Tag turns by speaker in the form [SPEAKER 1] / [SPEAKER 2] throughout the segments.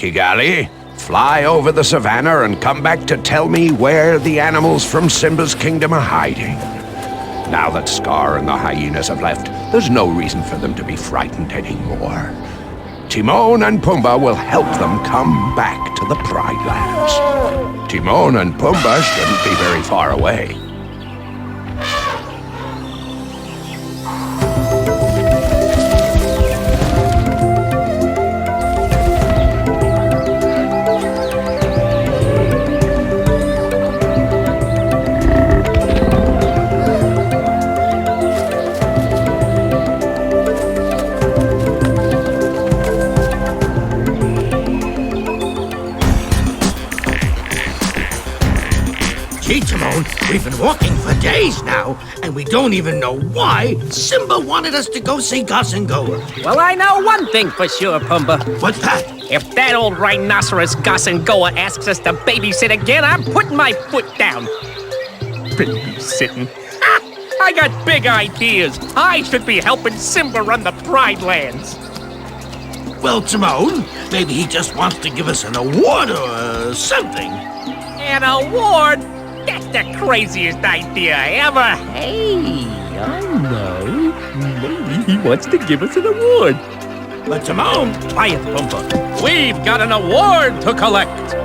[SPEAKER 1] Kigali, fly over the savannah and come back to tell me where the animals from Simba's kingdom are hiding. Now that Scar and the hyenas have left, there's no reason for them to be frightened anymore. Timon and Pumbaa will help them come back to the Pridelands. Timon and Pumbaa shouldn't be very far away.
[SPEAKER 2] Timon, we've been walking for days now, and we don't even know why Simba wanted us to go see Gaucíngoua.
[SPEAKER 3] Well, I know one thing for sure, Pumbaa.
[SPEAKER 2] What's that?
[SPEAKER 3] If that old rhinoceros Gaucíngoua asks us to babysit again, I'm putting my foot down. Babysitting? I got big ideas. I should be helping Simba run the Pridelands.
[SPEAKER 2] Well, Timon, maybe he just wants to give us an award or something.
[SPEAKER 3] An award? That's the craziest idea ever. Hey, I know. Maybe he wants to give us an award.
[SPEAKER 2] But Timon,
[SPEAKER 3] Quiet, Pumbaa. We've got an award to collect.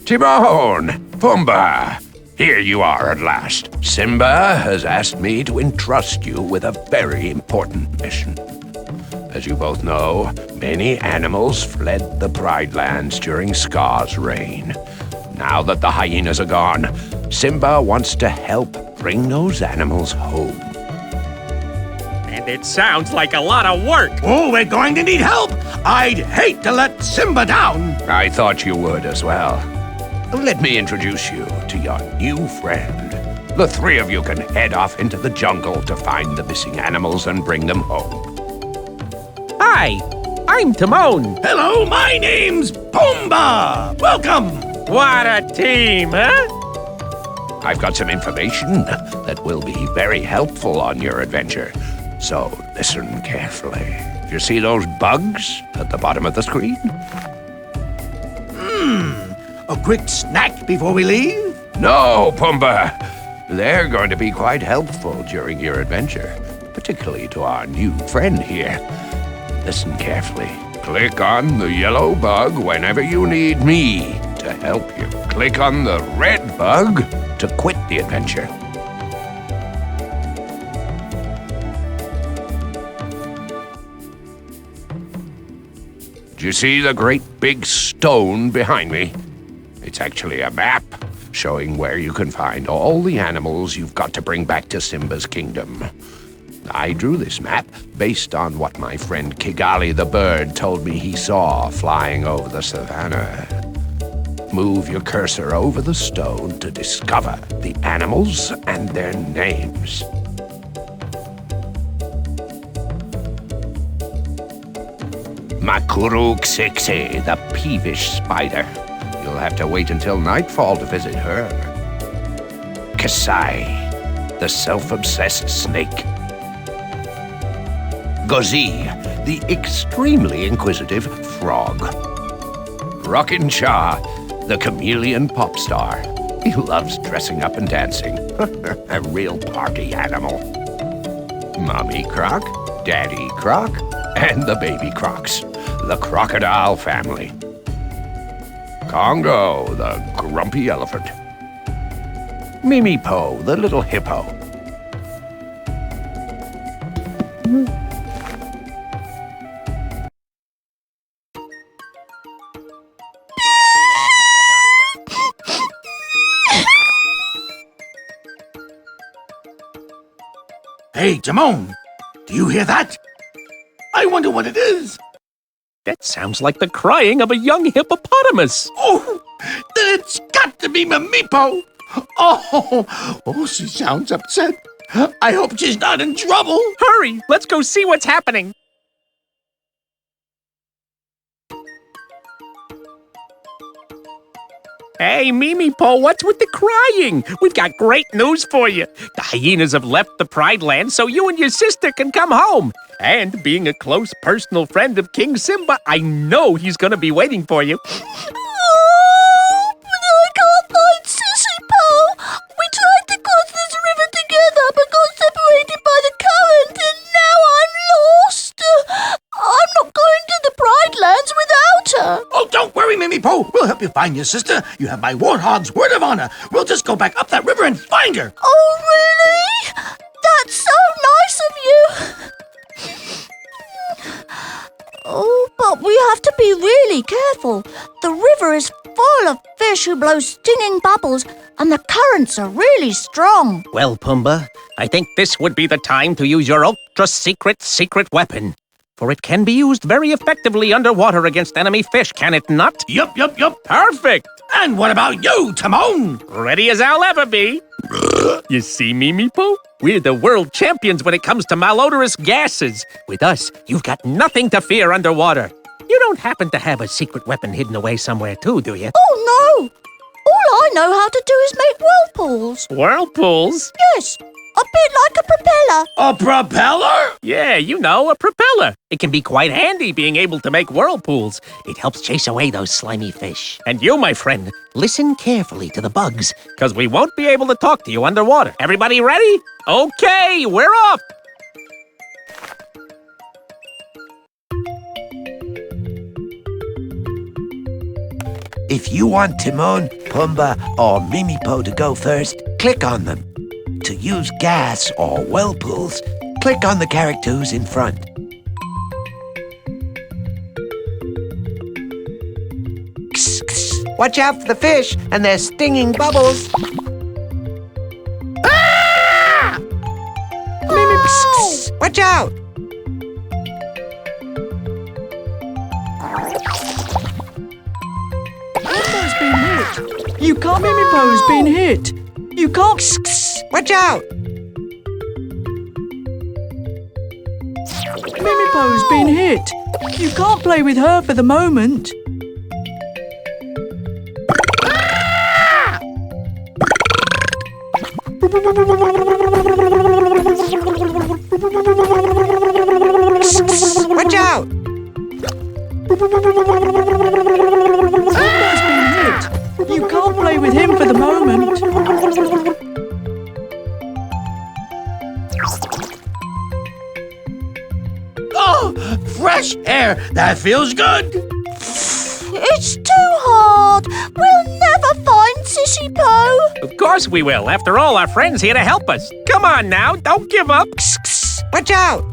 [SPEAKER 1] Timon! Pumbaa! Here you are at last. Simba has asked me to entrust you with a very important mission. As you both know, many animals fled the Pridelands during Scar's reign. Now that the hyenas are gone, Simba wants to help bring those animals home.
[SPEAKER 3] And it sounds like a lot of work.
[SPEAKER 2] Oh, we're going to need help. I'd hate to let Simba down.
[SPEAKER 1] I thought you would as well. Let me introduce you to your new friend. The three of you can head off into the jungle to find the missing animals and bring them home.
[SPEAKER 3] Hi, I'm Timon.
[SPEAKER 2] Hello, my name's Pumbaa. Welcome.
[SPEAKER 3] What a team, huh?
[SPEAKER 1] I've got some information that will be very helpful on your adventure. So listen carefully. You see those bugs at the bottom of the screen?
[SPEAKER 2] A quick snack before we leave?
[SPEAKER 1] No, Pumbaa. They're going to be quite helpful during your adventure, particularly to our new friend here. Listen carefully. Click on the yellow bug whenever you need me to help you. Click on the red bug to quit the adventure. Do you see the great big stone behind me? It's actually a map showing where you can find all the animals you've got to bring back to Simba's kingdom. I drew this map based on what my friend Kigali the bird told me he saw flying over the savannah. Move your cursor over the stone to discover the animals and their names. Makuru Kasiksi, the peevish spider. You'll have to wait until nightfall to visit her. Kasai, the self-obsessed snake. Gozi, the extremely inquisitive frog. Rockin' Cha, the chameleon pop star. He loves dressing up and dancing. A real party animal. Mommy Croc, Daddy Croc, and the baby Crocs, the crocodile family. Congo, the grumpy elephant. Mimipo, the little hippo.
[SPEAKER 2] Hey, Timon, do you hear that? I wonder what it is.
[SPEAKER 3] That sounds like the crying of a young hippopotamus.
[SPEAKER 2] Oh, then it's got to be Mimipo. Oh, she sounds upset. I hope she's not in trouble.
[SPEAKER 3] Hurry, let's go see what's happening. Hey, Mimipo, what's with the crying? We've got great news for you. The hyenas have left the Pridelands so you and your sister can come home. And being a close personal friend of King Simba, I know he's gonna be waiting for you.
[SPEAKER 4] Oh, but I can't find Sissy Po. We tried to cross this river together but got separated by the current and now I'm lost. I'm not going to the Pridelands without her.
[SPEAKER 2] Oh, don't worry, Mimipo. We'll help you find your sister. You have my warthog's word of honor. We'll just go back up that river and find her.
[SPEAKER 4] Oh, really? That's so nice of you. Oh, but we have to be really careful. The river is full of fish who blow stinging bubbles, and the currents are really strong.
[SPEAKER 3] Well, Pumbaa, I think this would be the time to use your secret weapon. For it can be used very effectively underwater against enemy fish, can it not?
[SPEAKER 2] Yup.
[SPEAKER 3] Perfect!
[SPEAKER 2] And what about you, Timon?
[SPEAKER 3] Ready as I'll ever be. You see, Mimipo? We're the world champions when it comes to malodorous gases. With us, you've got nothing to fear underwater. You don't happen to have a secret weapon hidden away somewhere too, do you?
[SPEAKER 4] Oh, no. All I know how to do is make whirlpools.
[SPEAKER 3] Whirlpools?
[SPEAKER 4] Yes, a bit like a propeller.
[SPEAKER 2] A propeller?
[SPEAKER 3] Yeah, you know, a propeller. It can be quite handy being able to make whirlpools. It helps chase away those slimy fish. And you, my friend, listen carefully to the bugs, because we won't be able to talk to you underwater. Everybody ready? Okay, we're off!
[SPEAKER 5] If you want Timon, Pumbaa, or Mimipo to go first, click on them. To use gas or whirlpools, click on the characters in front. Watch out for the fish and their stinging bubbles. Ah!
[SPEAKER 4] Oh.
[SPEAKER 5] Watch out!
[SPEAKER 6] Mimipo's been hit. You can't. Mimipo's been hit. You can't.
[SPEAKER 5] Watch out!
[SPEAKER 6] Mimipo's been hit. You can't play with her for the moment.
[SPEAKER 5] Watch out!
[SPEAKER 6] Mimipo's been hit. You can't play with him for the moment.
[SPEAKER 2] Oh, fresh air. That feels good.
[SPEAKER 4] It's too hard. We'll never find Sissy Po.
[SPEAKER 3] Of course we will. After all, our friend's here to help us. Come on now, don't give up.
[SPEAKER 5] Watch out!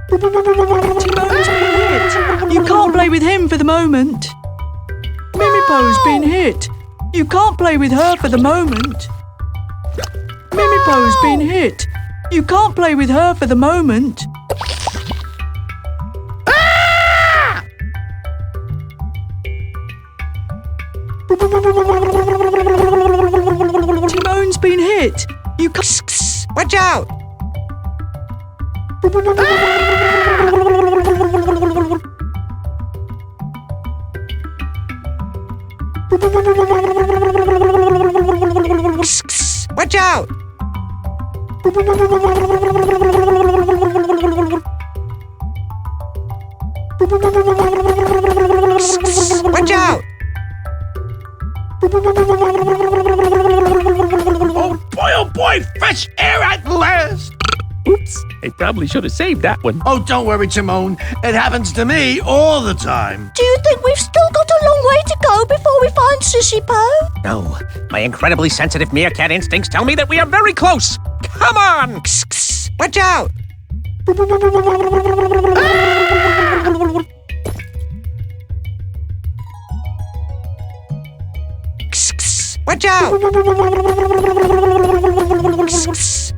[SPEAKER 6] Timon's been hit. You can't play with him for the moment. Mimipo's been hit. You can't play with her for the moment. Mimipo's been hit. You can't play with her for the moment. Timon's been hit. You can't.
[SPEAKER 5] Watch out! Watch out! Watch out!
[SPEAKER 2] Oh boy, fresh air at last.
[SPEAKER 3] Oops, I probably should have saved that one.
[SPEAKER 2] Oh, don't worry, Timon. It happens to me all the time.
[SPEAKER 4] Do you think we've still got a long way to go before we find Sissy Po?
[SPEAKER 3] No, my incredibly sensitive meerkat instincts tell me that we are very close. Come on!
[SPEAKER 5] Watch out! Watch out!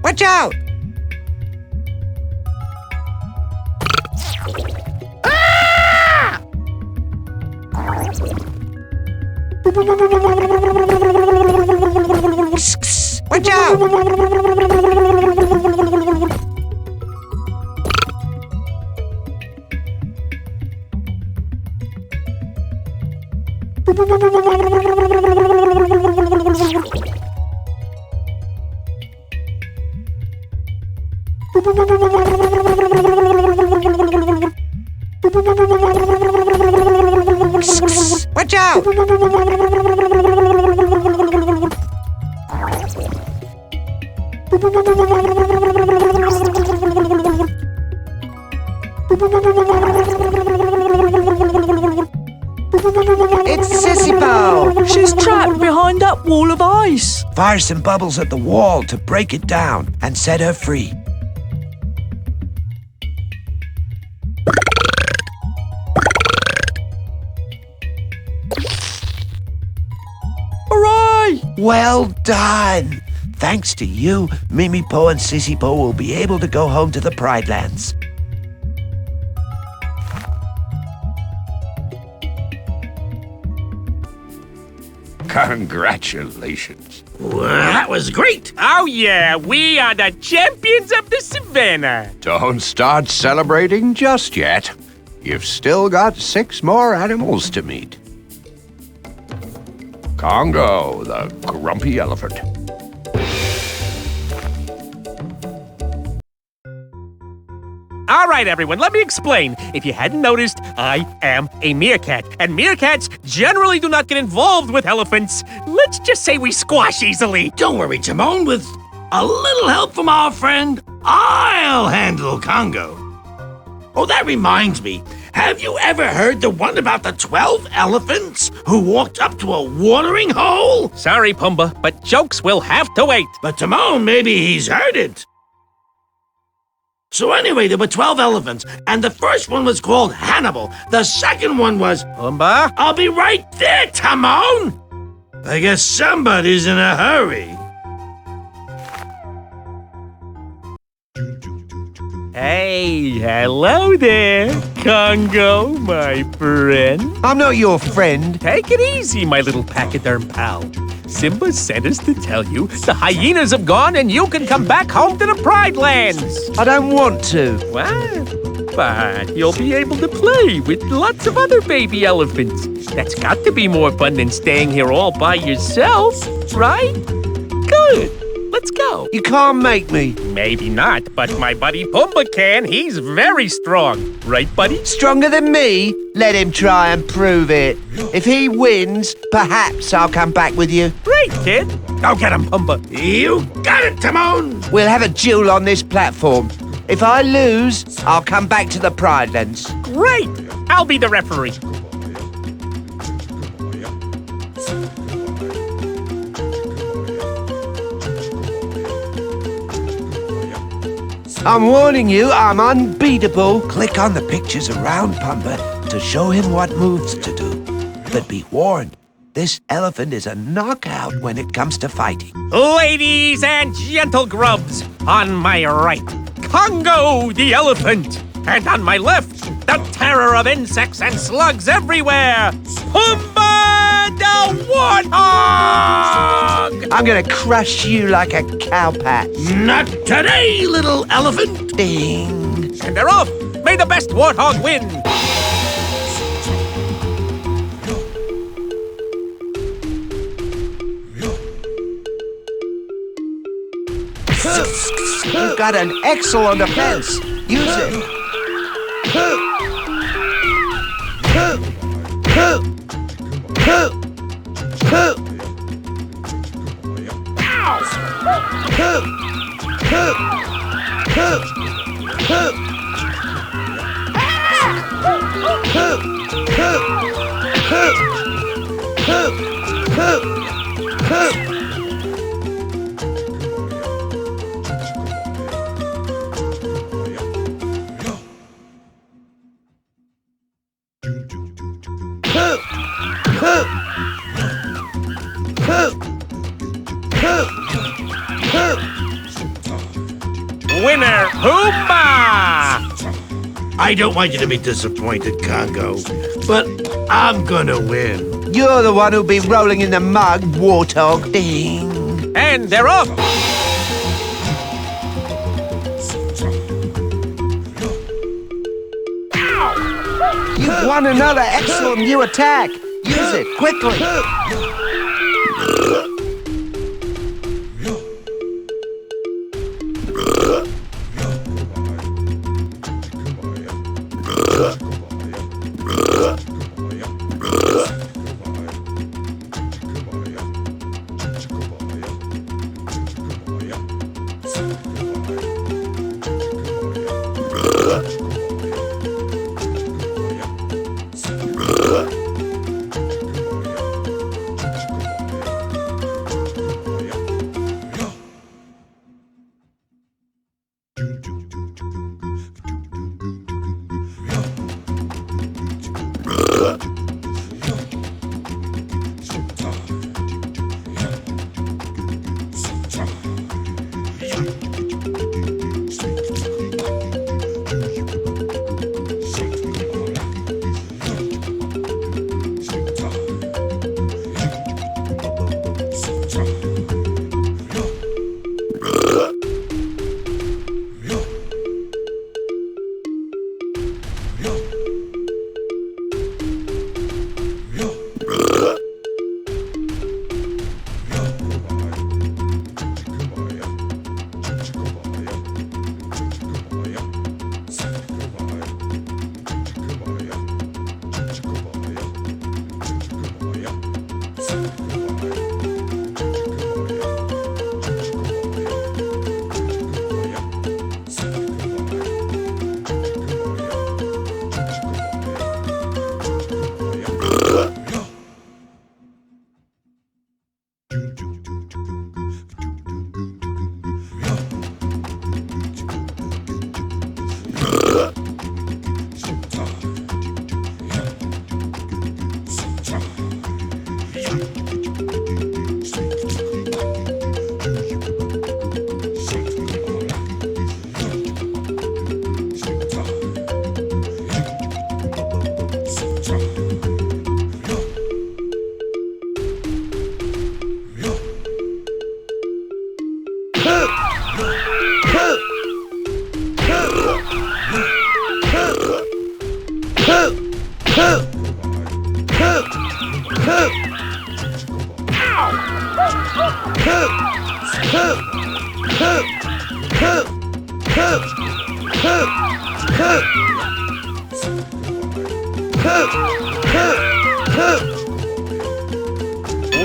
[SPEAKER 5] Watch out! Watch out! Watch out! It's Sissy-Bo!
[SPEAKER 6] She's trapped behind that wall of ice.
[SPEAKER 5] Fire some bubbles at the wall to break it down and set her free.
[SPEAKER 6] Hooray!
[SPEAKER 5] Well done! Thanks to you, Mimipo and Sissy-Bo will be able to go home to the Pridelands.
[SPEAKER 1] Congratulations.
[SPEAKER 2] Well, that was great.
[SPEAKER 3] Oh, yeah, we are the champions of the savannah.
[SPEAKER 1] Don't start celebrating just yet. You've still got 6 more animals to meet. Congo, the grumpy elephant.
[SPEAKER 3] All right, everyone, let me explain. If you hadn't noticed, I am a meerkat, and meerkats generally do not get involved with elephants. Let's just say we squash easily.
[SPEAKER 2] Don't worry, Timon. With a little help from our friend, I'll handle Congo. Oh, that reminds me. Have you ever heard the one about the 12 elephants who walked up to a watering hole?
[SPEAKER 3] Sorry, Pumbaa, but jokes will have to wait.
[SPEAKER 2] But Timon, maybe he's heard it. So anyway, there were 12 elephants, and the first one was called Hannibal. The second one was...
[SPEAKER 3] Pumbaa?
[SPEAKER 2] I'll be right there, Timon! I guess somebody's in a hurry.
[SPEAKER 3] Hey, hello there, Congo, my friend.
[SPEAKER 5] I'm not your friend.
[SPEAKER 3] Take it easy, my little pachyderm pal. Simba sent us to tell you the hyenas have gone and you can come back home to the Pridelands.
[SPEAKER 5] I don't want to.
[SPEAKER 3] What? But you'll be able to play with lots of other baby elephants. That's got to be more fun than staying here all by yourself, right? Good. Let's go.
[SPEAKER 5] You can't make me.
[SPEAKER 3] Maybe not, but my buddy Pumbaa can. He's very strong. Right, buddy?
[SPEAKER 5] Stronger than me? Let him try and prove it. If he wins, perhaps I'll come back with you.
[SPEAKER 3] Great, kid. Go get him, Pumbaa.
[SPEAKER 2] You got it, Timon!
[SPEAKER 5] We'll have a duel on this platform. If I lose, I'll come back to the Pridelands.
[SPEAKER 3] Great. I'll be the referee.
[SPEAKER 5] I'm warning you, I'm unbeatable. Click on the pictures around Pumbaa to show him what moves to do. But be warned, this elephant is a knockout when it comes to fighting.
[SPEAKER 3] Ladies and gentle grubs, on my right, Congo the elephant. And on my left, the terror of insects and slugs everywhere, Pumbaa the warthog!
[SPEAKER 5] I'm gonna crush you like a cowpat.
[SPEAKER 2] Not today, little elephant!
[SPEAKER 5] Ding!
[SPEAKER 3] And they're off! May the best warthog win!
[SPEAKER 5] You've got an excellent defense. Use it.
[SPEAKER 3] Winner, Pumbaa!
[SPEAKER 2] I don't want you to be disappointed, Congo, but I'm gonna win.
[SPEAKER 5] You're the one who'll be rolling in the mud, warthog. Ding!
[SPEAKER 3] And they're off!
[SPEAKER 5] You've won another excellent new attack. Use it, quickly!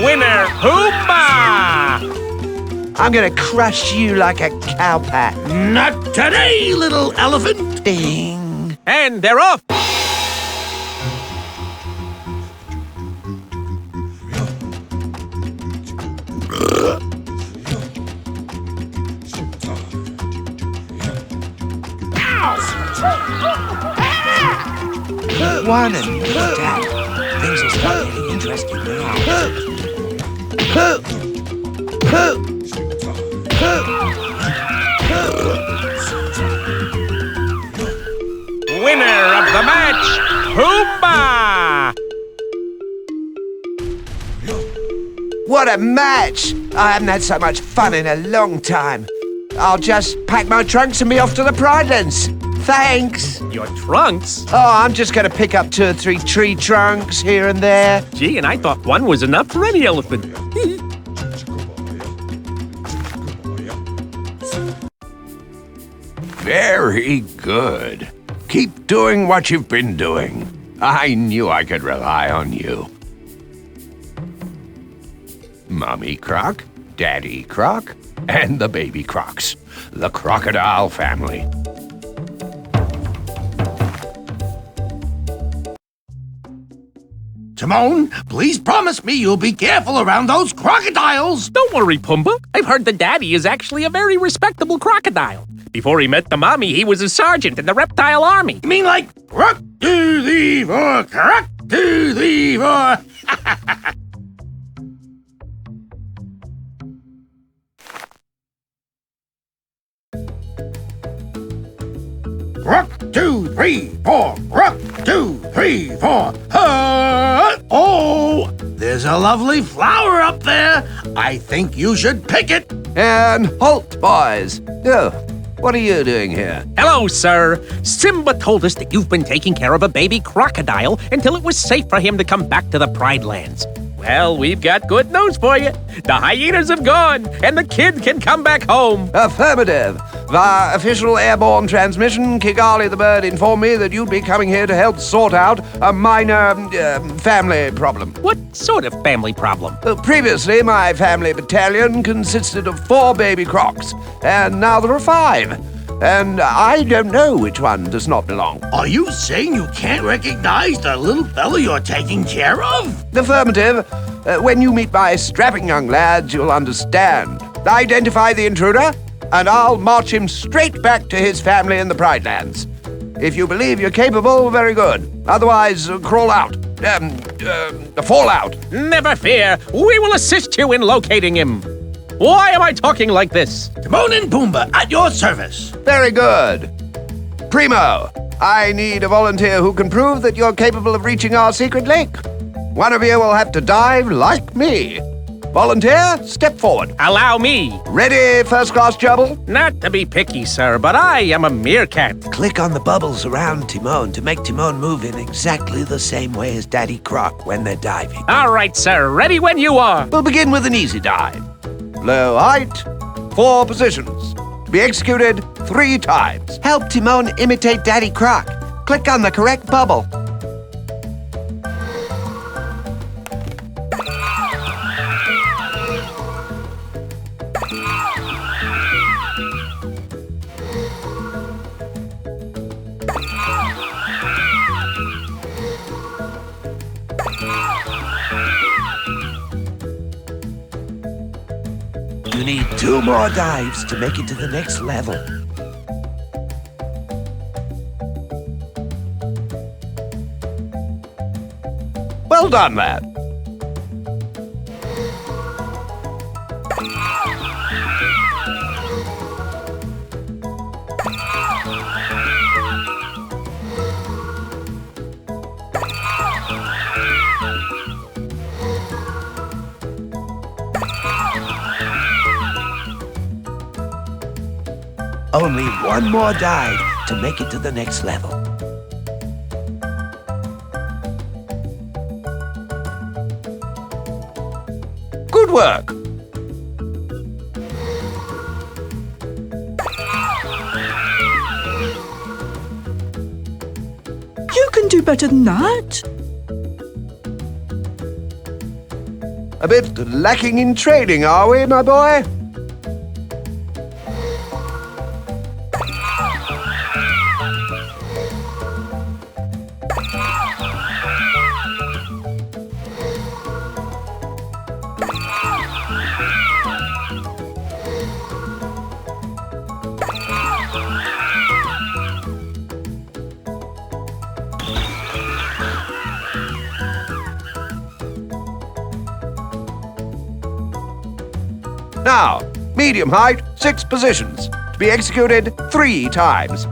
[SPEAKER 3] Winner, Pumbaa!
[SPEAKER 5] I'm gonna crush you like a cowpat.
[SPEAKER 2] Not today, little elephant.
[SPEAKER 5] Ding.
[SPEAKER 3] And they're off!
[SPEAKER 5] One and more down. Things will start getting interesting now.
[SPEAKER 3] Winner of the match, Pumbaa!
[SPEAKER 5] What a match! I haven't had so much fun in a long time. I'll just pack my trunks and be off to the Pridelands. Thanks.
[SPEAKER 3] Your trunks?
[SPEAKER 5] Oh, I'm just going to pick up 2 or 3 tree trunks here and there.
[SPEAKER 3] Gee, and I thought one was enough for any elephant.
[SPEAKER 1] Very good. Keep doing what you've been doing. I knew I could rely on you. Mommy Croc, Daddy Croc, and the baby Crocs. The crocodile family.
[SPEAKER 2] Timon, please promise me you'll be careful around those crocodiles.
[SPEAKER 3] Don't worry, Pumbaa. I've heard the daddy is actually a very respectable crocodile. Before he met the mommy, he was a sergeant in the reptile army.
[SPEAKER 2] You mean like croc to the fore, croc to the fore. Croc 2, 3, 4. Croc 2, 3, 4. Oh, there's a lovely flower up there. I think you should pick it.
[SPEAKER 5] And halt, boys. Oh,
[SPEAKER 1] What are you doing here?
[SPEAKER 3] Hello, sir. Simba told us that you've been taking care of a baby crocodile until it was safe for him to come back to the Pridelands. Well, we've got good news for you. The hyenas have gone, and the kid can come back home.
[SPEAKER 1] Affirmative. Via official airborne transmission, Kigali the bird informed me that you'd be coming here to help sort out a minor family problem.
[SPEAKER 3] What sort of family problem?
[SPEAKER 1] Previously, my family battalion consisted of 4 baby crocs, and now there are 5. And I don't know which one does not belong.
[SPEAKER 2] Are you saying you can't recognize the little fella you're taking care of?
[SPEAKER 1] Affirmative. When you meet my strapping young lads, you'll understand. Identify the intruder, and I'll march him straight back to his family in the Pridelands. If you believe you're capable, very good. Otherwise, crawl out. Fall out.
[SPEAKER 3] Never fear. We will assist you in locating him. Why am I talking like this?
[SPEAKER 2] Timon and Pumbaa, at your service.
[SPEAKER 1] Very good. Primo, I need a volunteer who can prove that you're capable of reaching our secret lake. One of you will have to dive like me. Volunteer, step forward.
[SPEAKER 3] Allow me.
[SPEAKER 1] Ready, first-class Gerbil?
[SPEAKER 3] Not to be picky, sir, but I am a meerkat.
[SPEAKER 5] Click on the bubbles around Timon to make Timon move in exactly the same way as Daddy Croc when they're diving.
[SPEAKER 3] All right, sir. Ready when you are.
[SPEAKER 1] We'll begin with an easy dive. Low height, 4 positions. To be executed 3 times.
[SPEAKER 5] Help Timon imitate Daddy Croc. Click on the correct bubble. You need 2 more dives to make it to the next level.
[SPEAKER 1] Well done, lad.
[SPEAKER 5] Only 1 more dive to make it to the next level.
[SPEAKER 1] Good work.
[SPEAKER 6] You can do better than that.
[SPEAKER 1] A bit lacking in training, are we, my boy? Now, medium height, 6 positions. To be executed 3 times.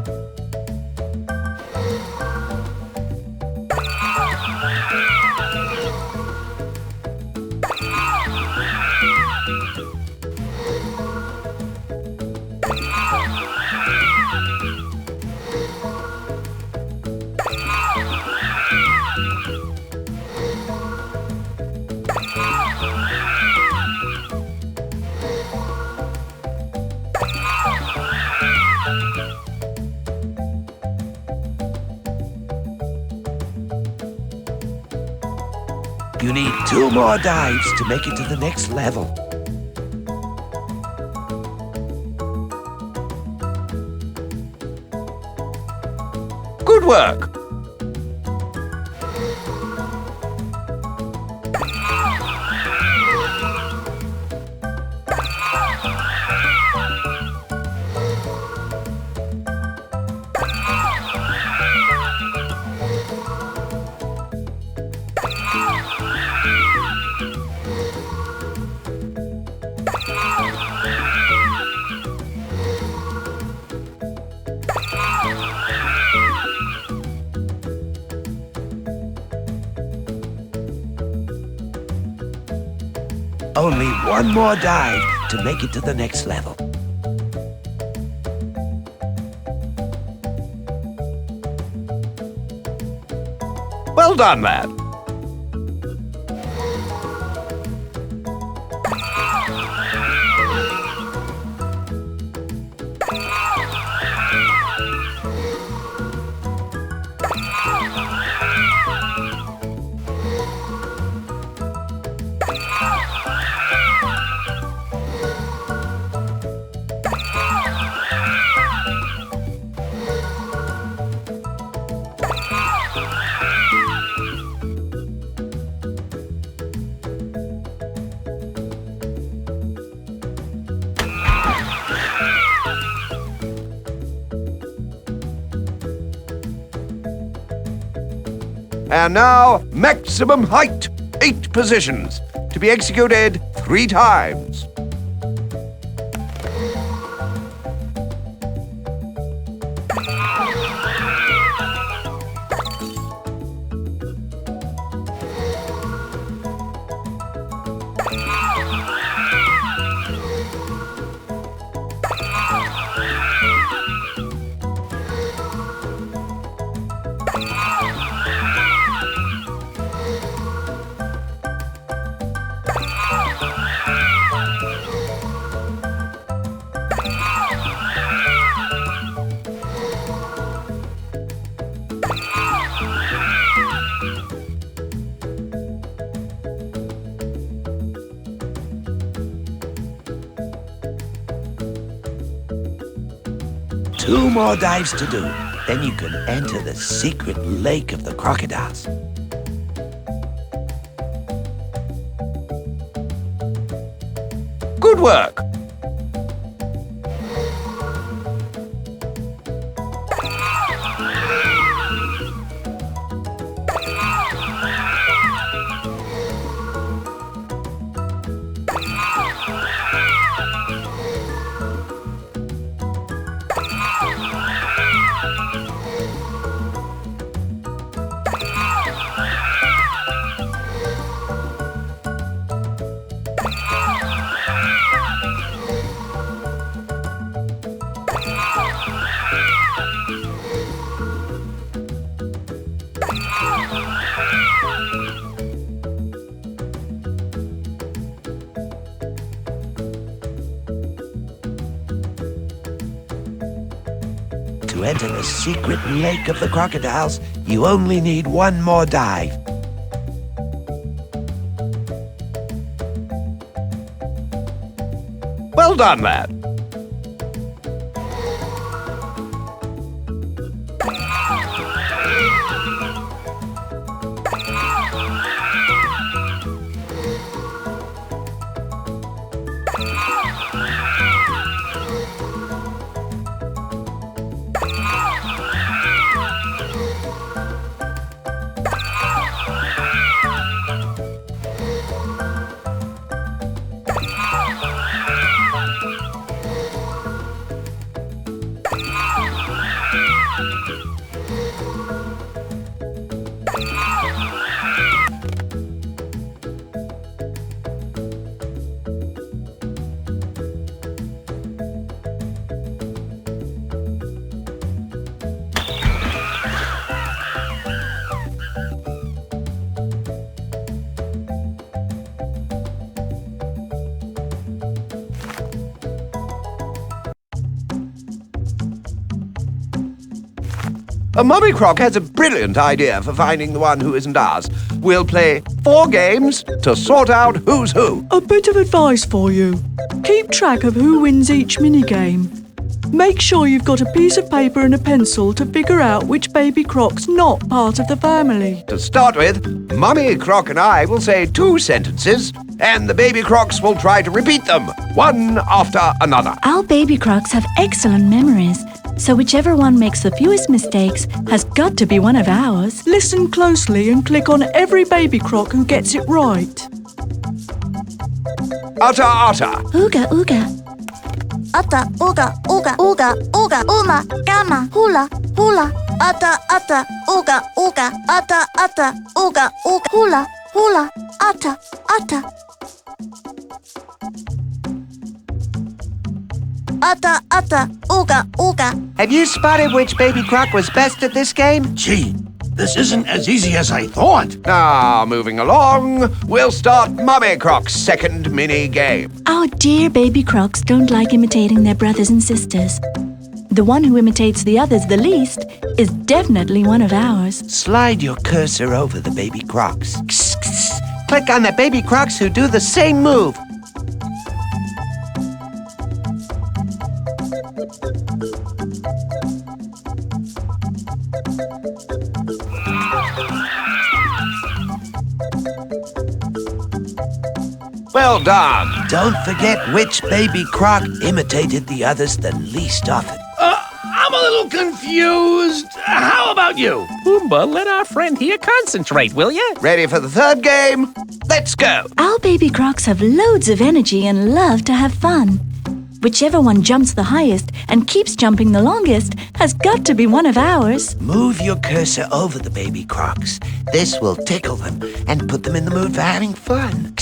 [SPEAKER 5] You need 2 more dives to make it to the next level.
[SPEAKER 1] Good work.
[SPEAKER 5] Only 1 more dive to make it to the next level.
[SPEAKER 1] Well done, lad. And now, maximum height, 8 positions, to be executed 3 times.
[SPEAKER 5] Two more dives to do. Then you can enter the secret lake of the crocodiles.
[SPEAKER 1] Good work.
[SPEAKER 5] To enter the secret lake of the crocodiles, you only need one more dive.
[SPEAKER 1] Well done, lad. A Mummy Croc has a brilliant idea for finding the one who isn't ours. We'll play 4 games to sort out who's who.
[SPEAKER 6] A bit of advice for you. Keep track of who wins each minigame. Make sure you've got a piece of paper and a pencil to figure out which baby croc's not part of the family.
[SPEAKER 1] To start with, Mummy Croc and I will say 2 sentences, and the baby crocs will try to repeat them, one after another.
[SPEAKER 4] Our baby crocs have excellent memories, so whichever one makes the fewest mistakes has got to be one of ours.
[SPEAKER 6] Listen closely and click on every baby croc who gets it right.
[SPEAKER 1] Utter, utter.
[SPEAKER 4] Ooga, ooga. Ata, ooga, ooga, ooga, ooga, uma, gamma, hula, hula. Ata, ata, ooga, ooga, ata, ata, ooga, ooga, hula, hula, ata, ata. Ata, ata, ooga, ooga.
[SPEAKER 5] Have you spotted which baby croc was best at this game?
[SPEAKER 2] Gee, this isn't as easy as I thought.
[SPEAKER 1] Now, moving along, we'll start Mummy Croc's second mini-game.
[SPEAKER 4] Our dear baby crocs don't like imitating their brothers and sisters. The one who imitates the others the least is definitely one of ours.
[SPEAKER 5] Slide your cursor over the baby crocs. Click on the baby crocs who do the same move.
[SPEAKER 1] Well done.
[SPEAKER 5] Don't forget which baby croc imitated the others the least often.
[SPEAKER 2] I'm a little confused. How about you?
[SPEAKER 3] Pumbaa, let our friend here concentrate, will ya?
[SPEAKER 1] Ready for the third game? Let's go.
[SPEAKER 4] Our baby crocs have loads of energy and love to have fun. Whichever one jumps the highest and keeps jumping the longest has got to be one of ours.
[SPEAKER 5] Move your cursor over the baby crocs. This will tickle them and put them in the mood for having fun.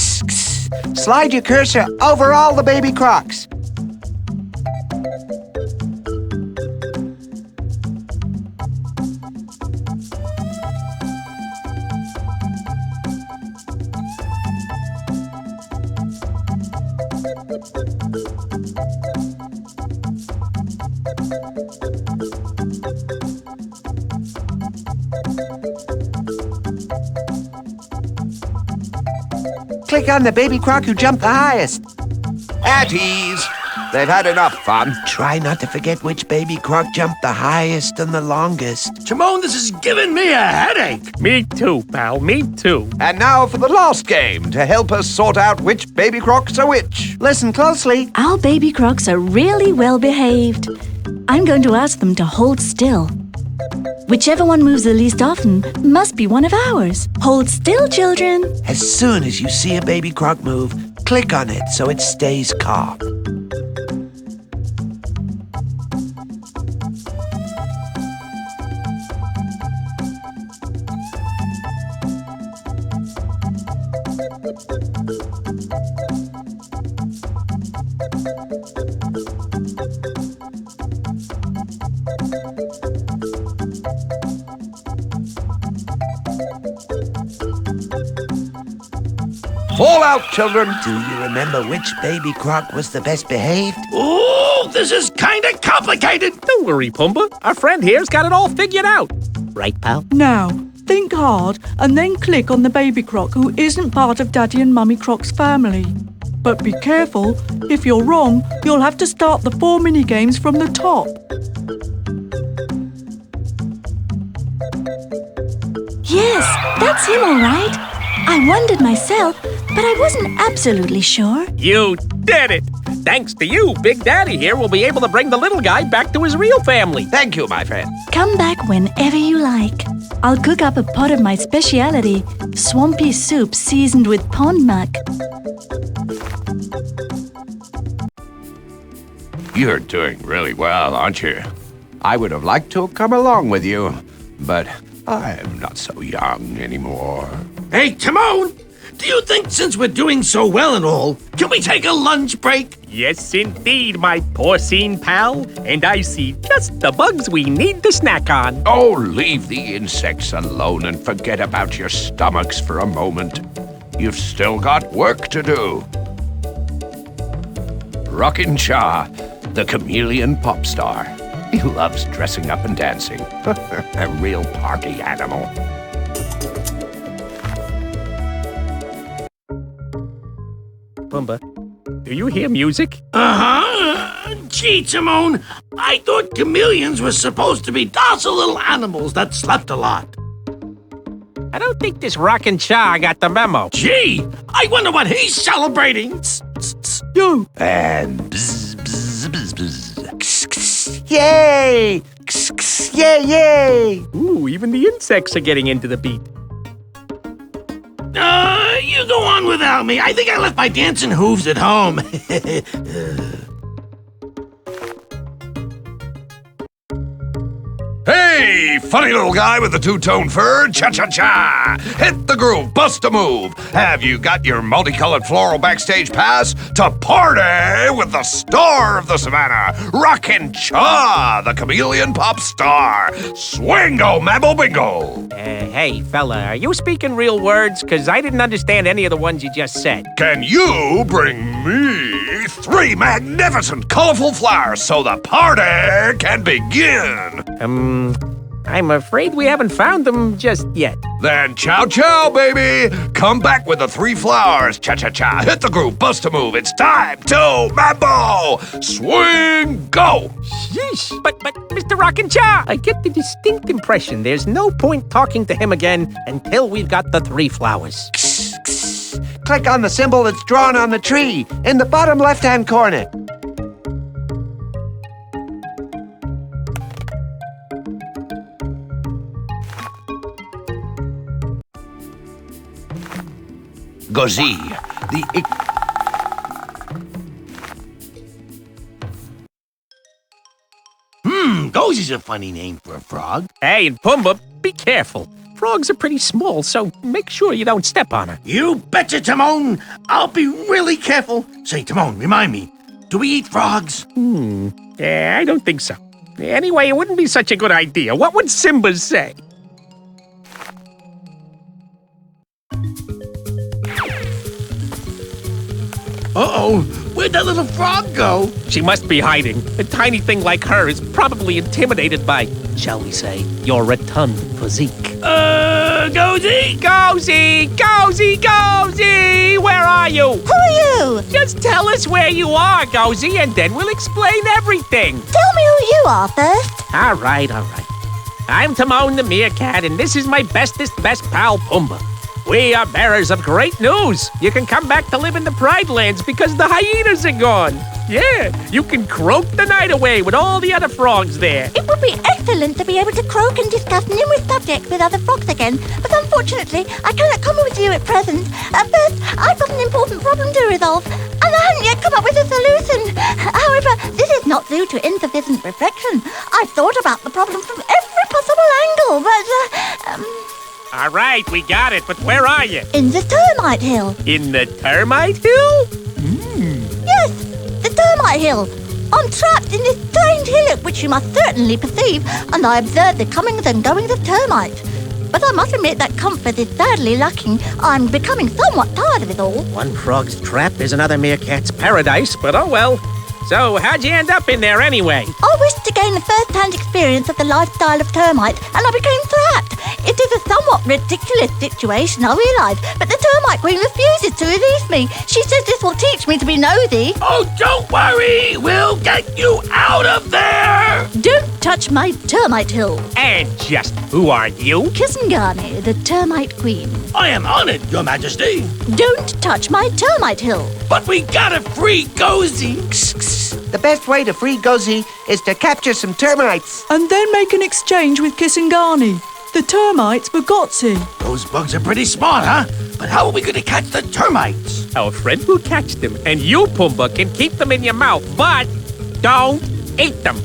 [SPEAKER 5] Slide your cursor over all the baby crocs. Click on the baby croc who jumped the highest.
[SPEAKER 1] At ease. They've had enough fun.
[SPEAKER 5] Try not to forget which baby croc jumped the highest and the longest.
[SPEAKER 2] Timon, this is giving me a headache.
[SPEAKER 3] Me too, pal, me too.
[SPEAKER 1] And now for the last game to help us sort out which baby croc's are which.
[SPEAKER 5] Listen closely.
[SPEAKER 4] Our baby crocs are really well behaved. I'm going to ask them to hold still. Whichever one moves the least often must be one of ours. Hold still, children.
[SPEAKER 5] As soon as you see a baby croc move, click on it so it stays calm.
[SPEAKER 1] Fall out, children.
[SPEAKER 5] Do you remember which baby croc was the best behaved?
[SPEAKER 2] Ooh, this is kind of complicated.
[SPEAKER 3] Don't worry, Pumbaa. Our friend here's got it all figured out. Right, pal?
[SPEAKER 6] Now, think hard and then click on the baby croc who isn't part of Daddy and Mummy Croc's family. But be careful, if you're wrong, you'll have to start the 4 mini-games from the top.
[SPEAKER 4] Yes, that's him all right. I wondered myself, but I wasn't absolutely sure.
[SPEAKER 3] You did it! Thanks to you, Big Daddy here will be able to bring the little guy back to his real family.
[SPEAKER 1] Thank you, my friend.
[SPEAKER 4] Come back whenever you like. I'll cook up a pot of my speciality, swampy soup seasoned with pond muck.
[SPEAKER 1] You're doing really well, aren't you? I would have liked to have come along with you, but I'm not so young anymore.
[SPEAKER 2] Hey, Timon, do you think since we're doing so well and all, can we take a lunch break?
[SPEAKER 3] Yes, indeed, my porcine pal. And I see just the bugs we need to snack on.
[SPEAKER 1] Oh, leave the insects alone and forget about your stomachs for a moment. You've still got work to do. Rockin' Shah, the chameleon pop star. He loves dressing up and dancing. A real party animal.
[SPEAKER 3] Pumbaa, do you hear music?
[SPEAKER 2] Uh-huh. Gee, Timon, I thought chameleons were supposed to be docile little animals that slept a lot.
[SPEAKER 3] I don't think this rockin' Cha got the memo.
[SPEAKER 2] Gee, I wonder what he's celebrating.
[SPEAKER 6] Yo,
[SPEAKER 5] And bzz, bzz, bzz, bzz. Kss, kss. Yay! Kss, kss. Yay, yay!
[SPEAKER 3] Ooh, even the insects are getting into the beat.
[SPEAKER 2] You go on without me. I think I left my dancing hooves at home.
[SPEAKER 1] Hey, funny little guy with the two-tone fur, cha-cha-cha! Hit the groove, bust a move! Have you got your multicolored floral backstage pass to party with the star of the savannah, Rockin' Cha, the chameleon pop star? Swingo, mambo bingo!
[SPEAKER 3] Hey, fella, are you speaking real words? Because I didn't understand any of the ones you just said.
[SPEAKER 1] Can you bring me 3 magnificent, colorful flowers so the party can begin?
[SPEAKER 3] I'm afraid we haven't found them just yet.
[SPEAKER 1] Then chow chow, baby! Come back with the 3 flowers. Cha-cha-cha, hit the groove, bust a move. It's time to mambo! Swing, go!
[SPEAKER 3] Sheesh. But, Mr. Rockin' Cha, I get the distinct impression there's no point talking to him again until we've got the 3 flowers.
[SPEAKER 5] Click on the symbol that's drawn on the tree in the bottom left-hand corner.
[SPEAKER 1] Gozi, the
[SPEAKER 2] Gozi's a funny name for a frog.
[SPEAKER 3] Hey, and Pumbaa, be careful. Frogs are pretty small, so make sure you don't step on her.
[SPEAKER 2] You betcha, Timon. I'll be really careful. Say, Timon, remind me, do we eat frogs?
[SPEAKER 3] I don't think so. Anyway, it wouldn't be such a good idea. What would Simba say?
[SPEAKER 2] Uh-oh, where'd that little frog go?
[SPEAKER 3] She must be hiding. A tiny thing like her is probably intimidated by, shall we say, your rotund physique.
[SPEAKER 2] Gozi?
[SPEAKER 3] Gozi! Gozi! Gozi! Where are you?
[SPEAKER 4] Who are you?
[SPEAKER 3] Just tell us where you are, Gozi, and then we'll explain everything.
[SPEAKER 4] Tell me who you are first.
[SPEAKER 3] All right. I'm Timon the meerkat, and this is my best pal, Pumbaa. We are bearers of great news. You can come back to live in the Pridelands because the hyenas are gone. Yeah, you can croak the night away with all the other frogs there.
[SPEAKER 4] It would be excellent to be able to croak and discuss numerous subjects with other frogs again, but unfortunately, I cannot come with you at present. First, I've got an important problem to resolve, and I haven't yet come up with a solution. However, this is not due to insufficient reflection. I've thought about the problem from every possible angle, but,
[SPEAKER 3] All right, we got it, but where are you?
[SPEAKER 4] in the termite hill.
[SPEAKER 3] In the termite hill?
[SPEAKER 4] Yes, the termite hill. I'm trapped in this strange hillock which you must certainly perceive, and I observe the comings and goings of termites. But I must admit that comfort is sadly lacking. I'm becoming somewhat tired of it all.
[SPEAKER 3] One frog's trap is another meerkat's paradise, but oh well. So, how'd you end up in there anyway?
[SPEAKER 4] I wished to gain a first-hand experience of the lifestyle of termites, and I became trapped. It is a somewhat ridiculous situation, I realise, but the termite queen refuses to release me. She says this will teach me to be nosy.
[SPEAKER 2] Oh, don't worry. We'll get you out of there.
[SPEAKER 4] Don't touch my termite hill.
[SPEAKER 3] And just who are you?
[SPEAKER 4] Kisangani, the termite queen.
[SPEAKER 2] I am honored, Your Majesty.
[SPEAKER 4] Don't touch my termite hill.
[SPEAKER 2] But we gotta free Gozi.
[SPEAKER 5] The best way to free Gozi is to capture some termites.
[SPEAKER 6] And then make an exchange with Kisangani, the termites for Gozi.
[SPEAKER 2] Those bugs are pretty smart, huh? But how are we gonna catch the termites?
[SPEAKER 3] Our friend will catch them, and you, Pumbaa, can keep them in your mouth, but don't eat them.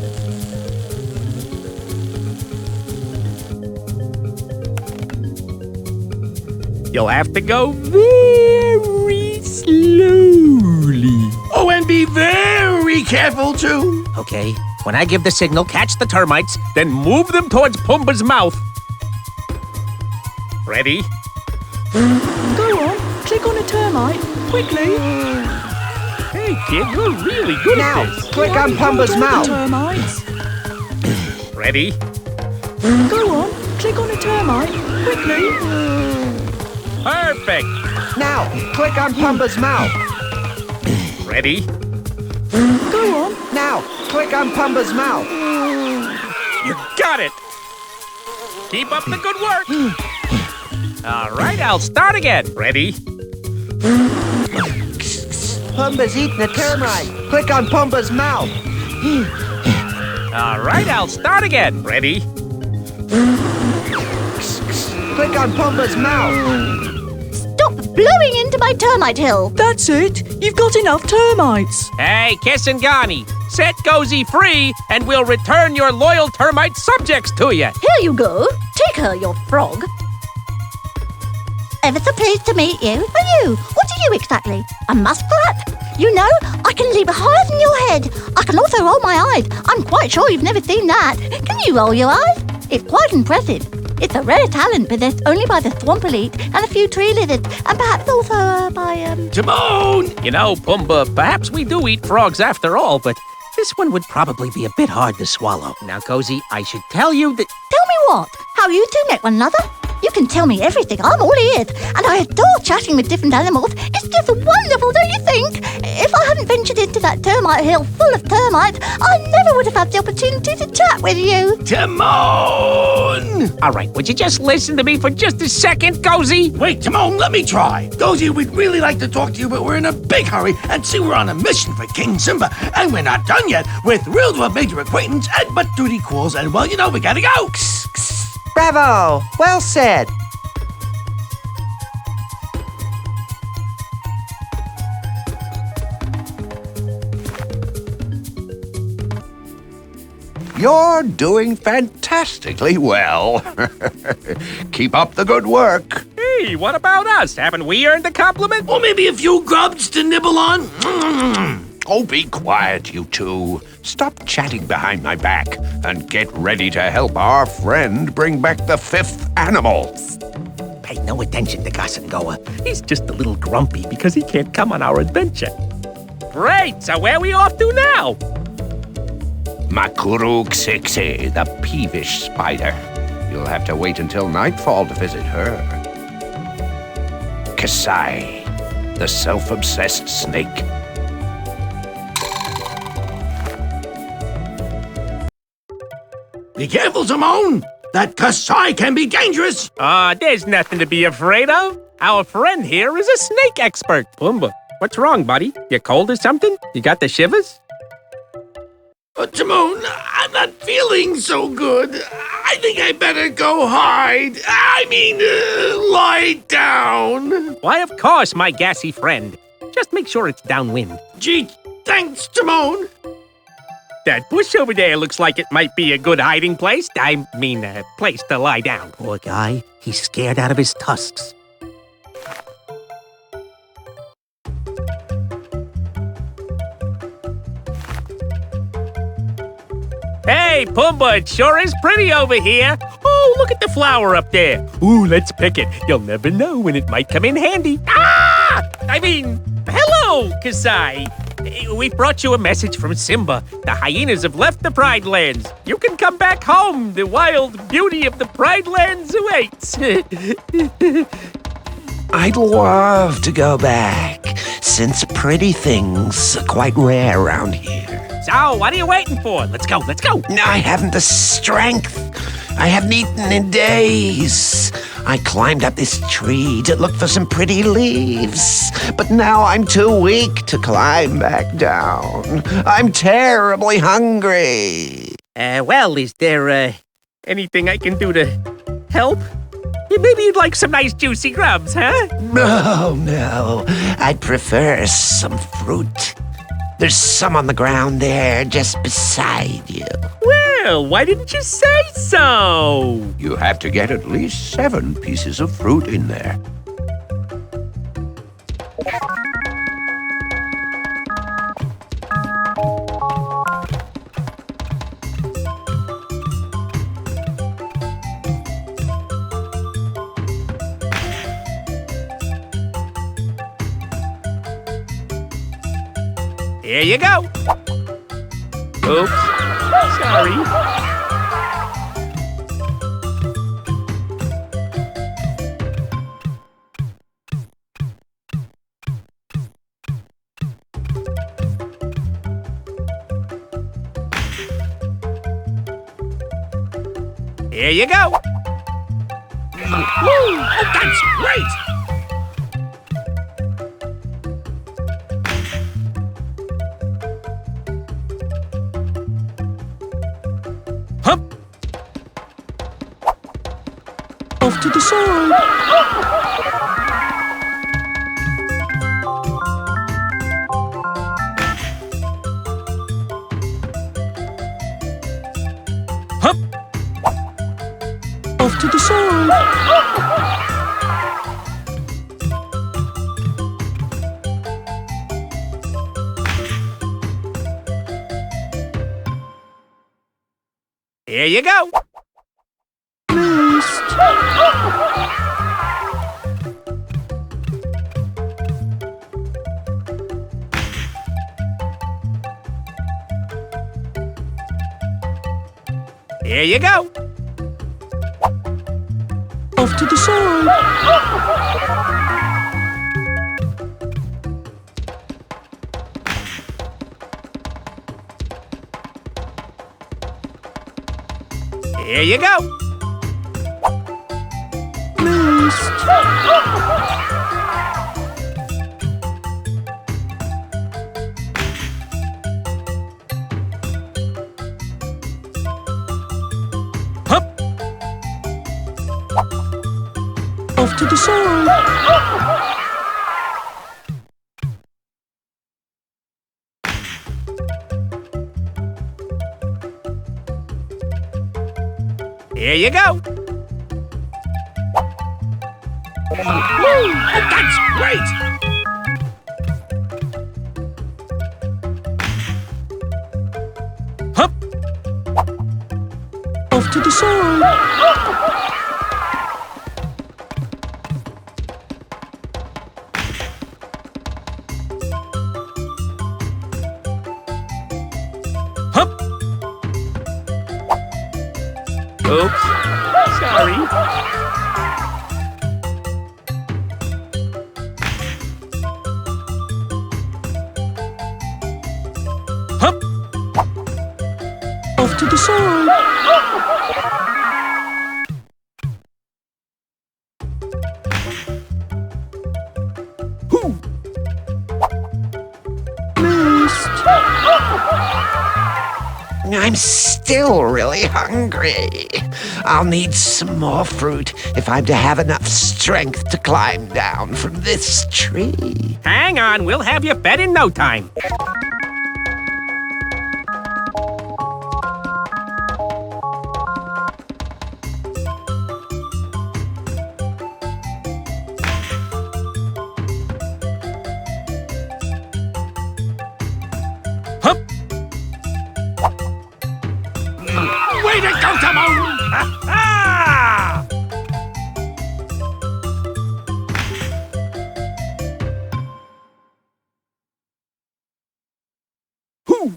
[SPEAKER 3] You'll have to go very slowly.
[SPEAKER 2] Oh, and be very careful, too.
[SPEAKER 3] Okay, when I give the signal, catch the termites, then move them towards Pumbaa's mouth. Ready?
[SPEAKER 6] Go on, click on a termite, quickly.
[SPEAKER 3] Hey, kid, you're really good
[SPEAKER 5] Now,
[SPEAKER 3] at this.
[SPEAKER 5] click on Pumbaa's
[SPEAKER 6] The
[SPEAKER 5] mouth.
[SPEAKER 6] termites.
[SPEAKER 3] Ready?
[SPEAKER 6] Go on, click on a termite, quickly.
[SPEAKER 3] Perfect.
[SPEAKER 5] Now, click on Pumbaa's mouth.
[SPEAKER 3] Ready?
[SPEAKER 6] Go on.
[SPEAKER 5] Now, click on Pumbaa's mouth.
[SPEAKER 3] You got it. Keep up the good work. All right, I'll start again. Ready?
[SPEAKER 5] Pumbaa's eating a termite. Click on Pumbaa's mouth.
[SPEAKER 3] All right, I'll start again. Ready?
[SPEAKER 5] Click on Pumbaa's mouth.
[SPEAKER 4] Stop blowing into my termite hill.
[SPEAKER 6] That's it. You've got enough termites.
[SPEAKER 3] Hey, Kisangani, Set Gozi free, and we'll return your loyal termite subjects to you.
[SPEAKER 4] Here you go. Take her, your frog. Ever so pleased to meet you. Are you? What are you exactly? A muskrat? You know, I can leap higher than your head. I can also roll my eyes. I'm quite sure you've never seen that. Can you roll your eyes? It's quite impressive. It's a rare talent possessed only by the swamp elite and a few tree lizards, and perhaps also by,
[SPEAKER 2] Timon!
[SPEAKER 3] You know, Pumbaa, perhaps we do eat frogs after all, but this one would probably be a bit hard to swallow. Now, Gozi, I should tell you that...
[SPEAKER 4] Tell me what? How you two met one another? You can tell me everything. I'm all ears. And I adore chatting with different animals. It's just wonderful, don't you think? If I hadn't ventured into that termite hill full of termites, I never would have had the opportunity to chat with you.
[SPEAKER 2] Timon!
[SPEAKER 3] All right, would you just listen to me for just a second, Gozi?
[SPEAKER 2] Wait, Timon, let me try. Gozi, we'd really like to talk to you, but we're in a big hurry. And see, we're on a mission for King Simba. And we're not done yet. We're thrilled to have made your acquaintance, and but duty calls. And, well, you know, we gotta go.
[SPEAKER 5] Bravo! Well said.
[SPEAKER 1] You're doing fantastically well. Keep up the good work.
[SPEAKER 3] Hey, what about us? Haven't we earned a compliment?
[SPEAKER 2] Or maybe a few grubs to nibble on.
[SPEAKER 1] Oh, be quiet, you two. Stop chatting behind my back and get ready to help our friend bring back the 5th animal.
[SPEAKER 3] Pay no attention to Gaucíngoua. He's just a little grumpy because he can't come on our adventure. Great, so where are we off to now?
[SPEAKER 1] Makuru Kasiksi, the peevish spider. You'll have to wait until nightfall to visit her. Kasai, the self-obsessed snake.
[SPEAKER 2] Be careful, Timon. That Kasai can be dangerous.
[SPEAKER 3] There's nothing to be afraid of. Our friend here is a snake expert. Pumbaa, what's wrong, buddy? You cold or something? You got the shivers?
[SPEAKER 2] Timon, I'm not feeling so good. I think I better go hide. Lie down.
[SPEAKER 3] Why, of course, my gassy friend. Just make sure it's downwind.
[SPEAKER 2] Gee, thanks, Timon.
[SPEAKER 3] That bush over there looks like it might be a good hiding place. I mean, a place to lie down. Poor guy. He's scared out of his tusks. Hey, Pumbaa, it sure is pretty over here. Oh, look at the flower up there. Ooh, let's pick it. You'll never know when it might come in handy. Hello, Kasai. We brought you a message from Simba. The hyenas have left the Pridelands. You can come back home. The wild beauty of the Pridelands awaits.
[SPEAKER 5] I'd love to go back, since pretty things are quite rare around here.
[SPEAKER 3] So, what are you waiting for? Let's go, let's go.
[SPEAKER 5] I haven't the strength. I haven't eaten in days. I climbed up this tree to look for some pretty leaves, but now I'm too weak to climb back down. I'm terribly hungry.
[SPEAKER 3] Well, is there, anything I can do to help? Maybe you'd like some nice juicy grubs, huh?
[SPEAKER 5] No. I'd prefer some fruit. There's some on the ground there, just beside you.
[SPEAKER 3] Well, why didn't you say so?
[SPEAKER 1] You have to get at least 7 pieces of fruit in there.
[SPEAKER 3] Here you go. Oops. Sorry. Here you go.
[SPEAKER 2] Woo! Oh, that's great.
[SPEAKER 6] Off to the side. Off to the side.
[SPEAKER 3] Here you go.
[SPEAKER 6] Missed.
[SPEAKER 3] Here you go.
[SPEAKER 6] Off to the side.
[SPEAKER 3] Here you go.
[SPEAKER 6] Missed.
[SPEAKER 3] Hup.
[SPEAKER 6] Off to the side.
[SPEAKER 3] Here you go.
[SPEAKER 2] Oh, that's great!
[SPEAKER 3] Hup.
[SPEAKER 6] Off to the side.
[SPEAKER 3] Hup. Oops. Sorry. Hup.
[SPEAKER 6] Off to the side.
[SPEAKER 3] Hoo.
[SPEAKER 6] Missed.
[SPEAKER 5] I'm still really hungry. I'll need some more fruit if I'm to have enough strength to climb down from this tree.
[SPEAKER 3] Hang on, we'll have you fed in no time. Hup.
[SPEAKER 2] Way to go, Timon!
[SPEAKER 3] Ah! Hoo.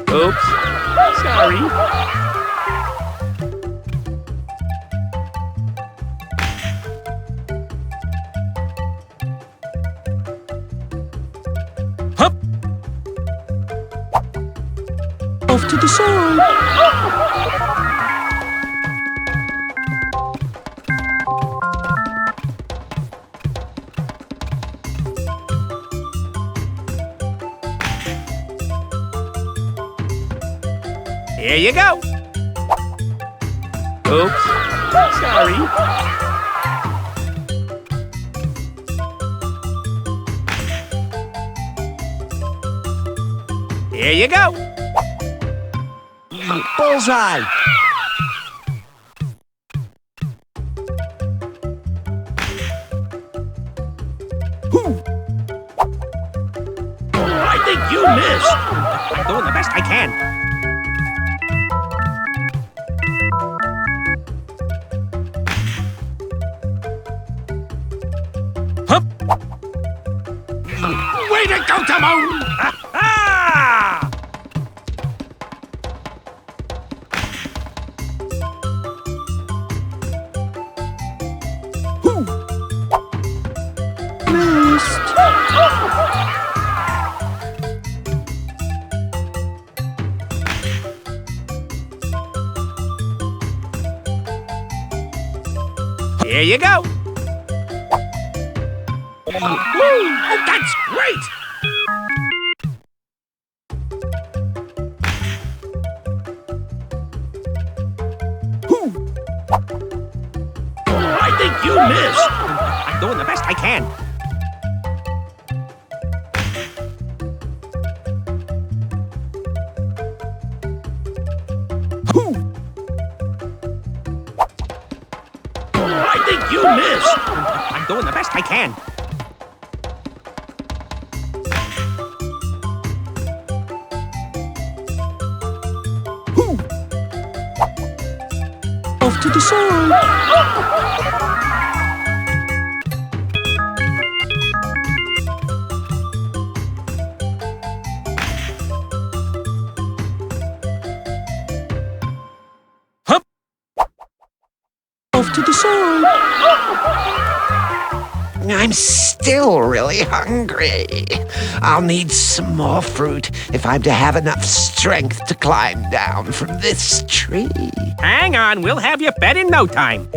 [SPEAKER 3] Oops. Sorry. Hup.
[SPEAKER 6] Off to the side.
[SPEAKER 3] Here you go. Oops. Sorry. Here you go.
[SPEAKER 5] Bullseye!
[SPEAKER 3] Hoo.
[SPEAKER 2] I think you missed.
[SPEAKER 3] I'm doing the best I can. Hup.
[SPEAKER 2] Way to go, Timon!
[SPEAKER 3] Ah! Hoo.
[SPEAKER 6] Missed.
[SPEAKER 3] Here you go.
[SPEAKER 2] Oh, that's great!
[SPEAKER 3] Hoo.
[SPEAKER 2] I think you missed.
[SPEAKER 3] I'm doing the best I can. Hoo.
[SPEAKER 2] think you missed.
[SPEAKER 3] I'm doing the best I can.
[SPEAKER 6] Off to the side. Off to the side.
[SPEAKER 5] I'm still really hungry. I'll need some more fruit if I'm to have enough strength to climb down from this tree.
[SPEAKER 3] Hang on, we'll have you fed in no time.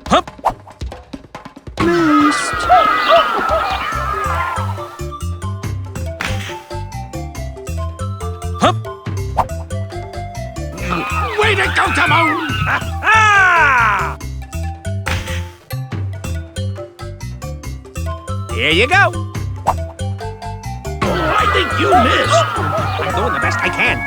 [SPEAKER 3] Hup!
[SPEAKER 6] Missed.
[SPEAKER 3] Hup!
[SPEAKER 2] Way to go, Timon!
[SPEAKER 3] Ah! Here you go.
[SPEAKER 2] I think you missed.
[SPEAKER 3] I'm doing the best I can.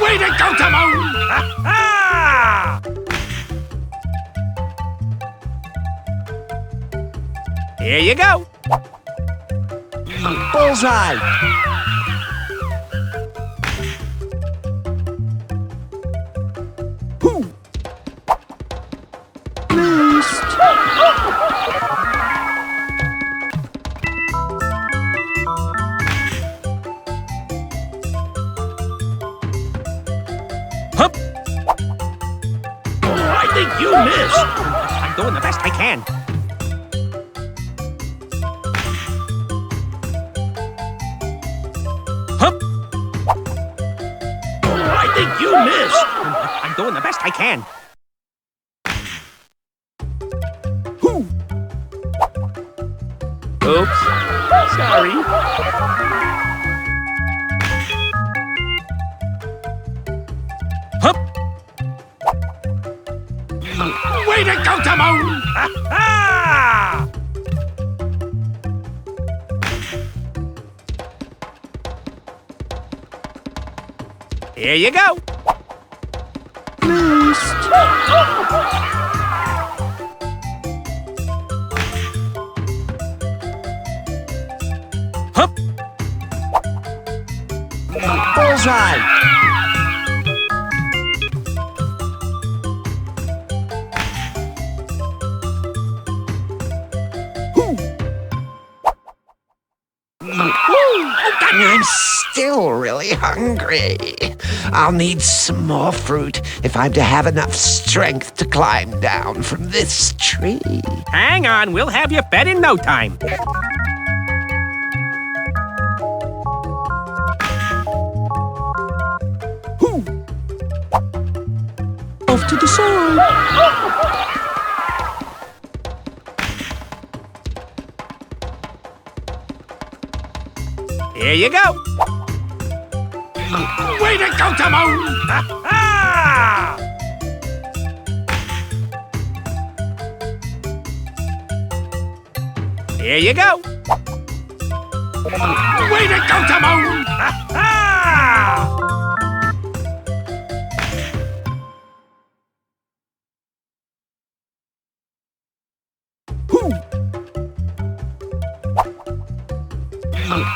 [SPEAKER 2] Way to go, Timon!
[SPEAKER 3] Ah! Here you go.
[SPEAKER 5] Bullseye!
[SPEAKER 6] Missed.
[SPEAKER 3] Hup!
[SPEAKER 2] I think you missed.
[SPEAKER 3] I'm doing the best I can. Hup!
[SPEAKER 2] I think you missed.
[SPEAKER 3] I'm doing the best I can. Oops. Sorry. Hup!
[SPEAKER 2] Way to go, Timon!
[SPEAKER 3] Ah! Here you go.
[SPEAKER 6] Missed.
[SPEAKER 3] Hup!
[SPEAKER 5] Bullseye! I'm still really hungry. I'll need some more fruit if I'm to have enough strength to climb down from this tree.
[SPEAKER 3] Hang on, we'll have you fed in no time.
[SPEAKER 6] Off to the side.
[SPEAKER 3] Here you go.
[SPEAKER 2] Way to go, Timon!
[SPEAKER 3] Ah! Here you go.
[SPEAKER 2] Way to go, Timon!
[SPEAKER 3] Ah!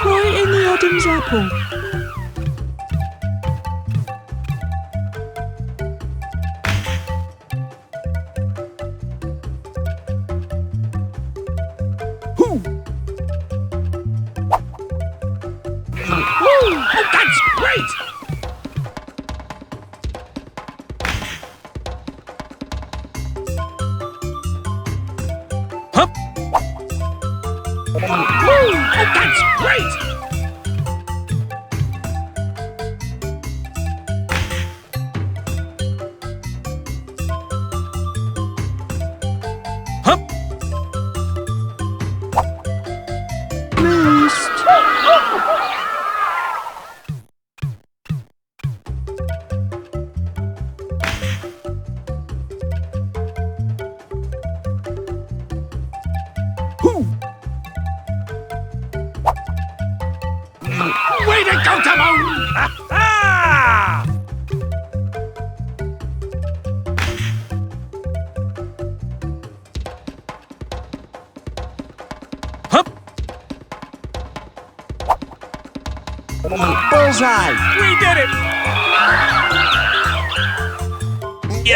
[SPEAKER 6] Right in the Adam's apple.
[SPEAKER 2] Oh, that's great!
[SPEAKER 3] Hup!
[SPEAKER 2] Oh, that's great!
[SPEAKER 5] Bullseye!
[SPEAKER 3] We did it!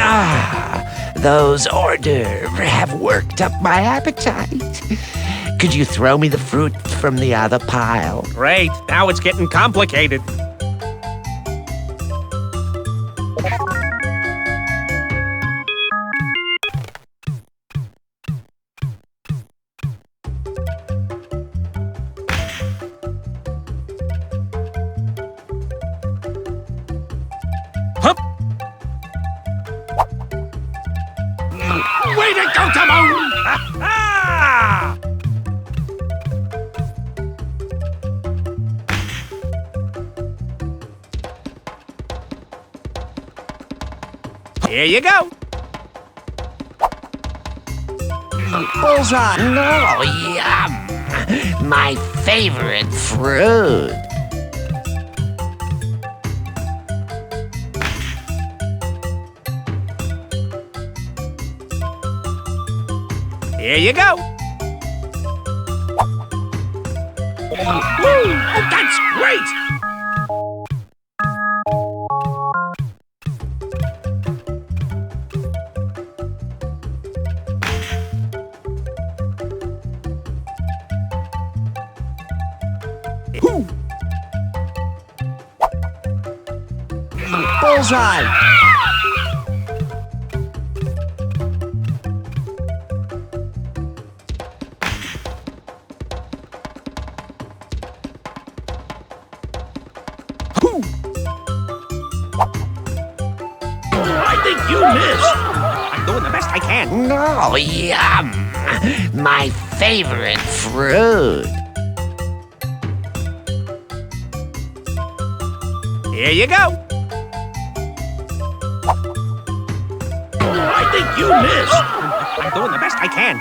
[SPEAKER 5] Ah, those hors d'oeuvres have worked up my appetite. Could you throw me the fruit from the other pile?
[SPEAKER 3] Great, now it's getting complicated. Hup!
[SPEAKER 2] Way to go, Timon!
[SPEAKER 3] Ah! Here you go.
[SPEAKER 5] Bullseye! Oh, yum! My favorite fruit.
[SPEAKER 3] Here you go.
[SPEAKER 2] Woo! Oh, that's great!
[SPEAKER 5] Bullseye!
[SPEAKER 2] I think you missed.
[SPEAKER 3] I'm doing the best I can.
[SPEAKER 5] Oh, yum! My favorite fruit.
[SPEAKER 3] Here you go.
[SPEAKER 2] I think you missed.
[SPEAKER 3] I'm doing the best I can.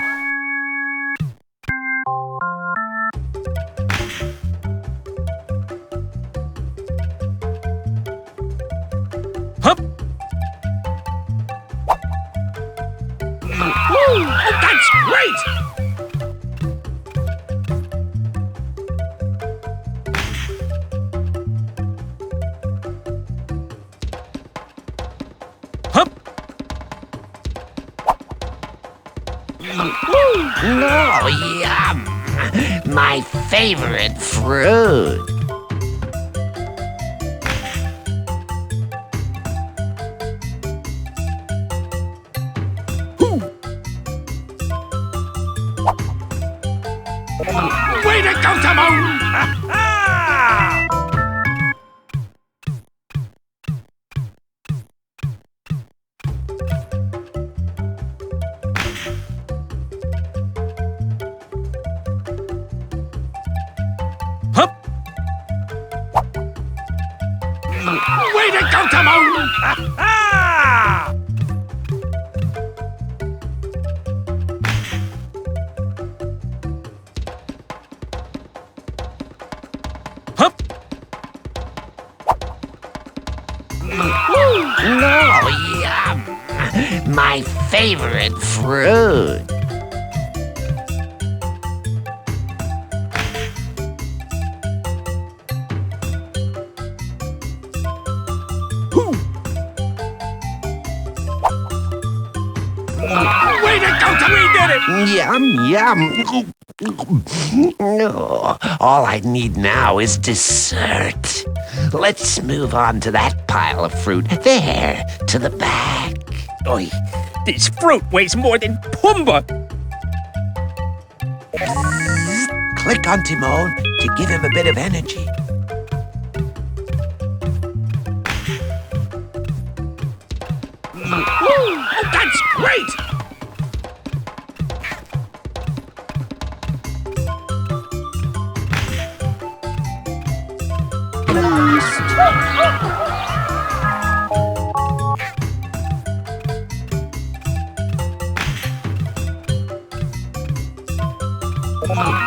[SPEAKER 3] Hup!
[SPEAKER 2] Woo! Oh, that's great!
[SPEAKER 3] Hup!
[SPEAKER 5] Oh, yum! My favorite fruit.
[SPEAKER 2] Way to go, Timon!
[SPEAKER 3] Ah! Hup!
[SPEAKER 2] Way to go, Timon!
[SPEAKER 3] Ah! Hup!
[SPEAKER 5] Oh, yum! My favorite fruit.
[SPEAKER 2] Way to go, Timon!
[SPEAKER 3] We did it!
[SPEAKER 5] Yum, yum. Oh, all I need now is dessert. Let's move on to that pile of fruit there, to the back.
[SPEAKER 3] Oi, this fruit weighs more than Pumbaa.
[SPEAKER 5] Click on Timon to give him a bit of energy.
[SPEAKER 2] Woo! Oh, that's great!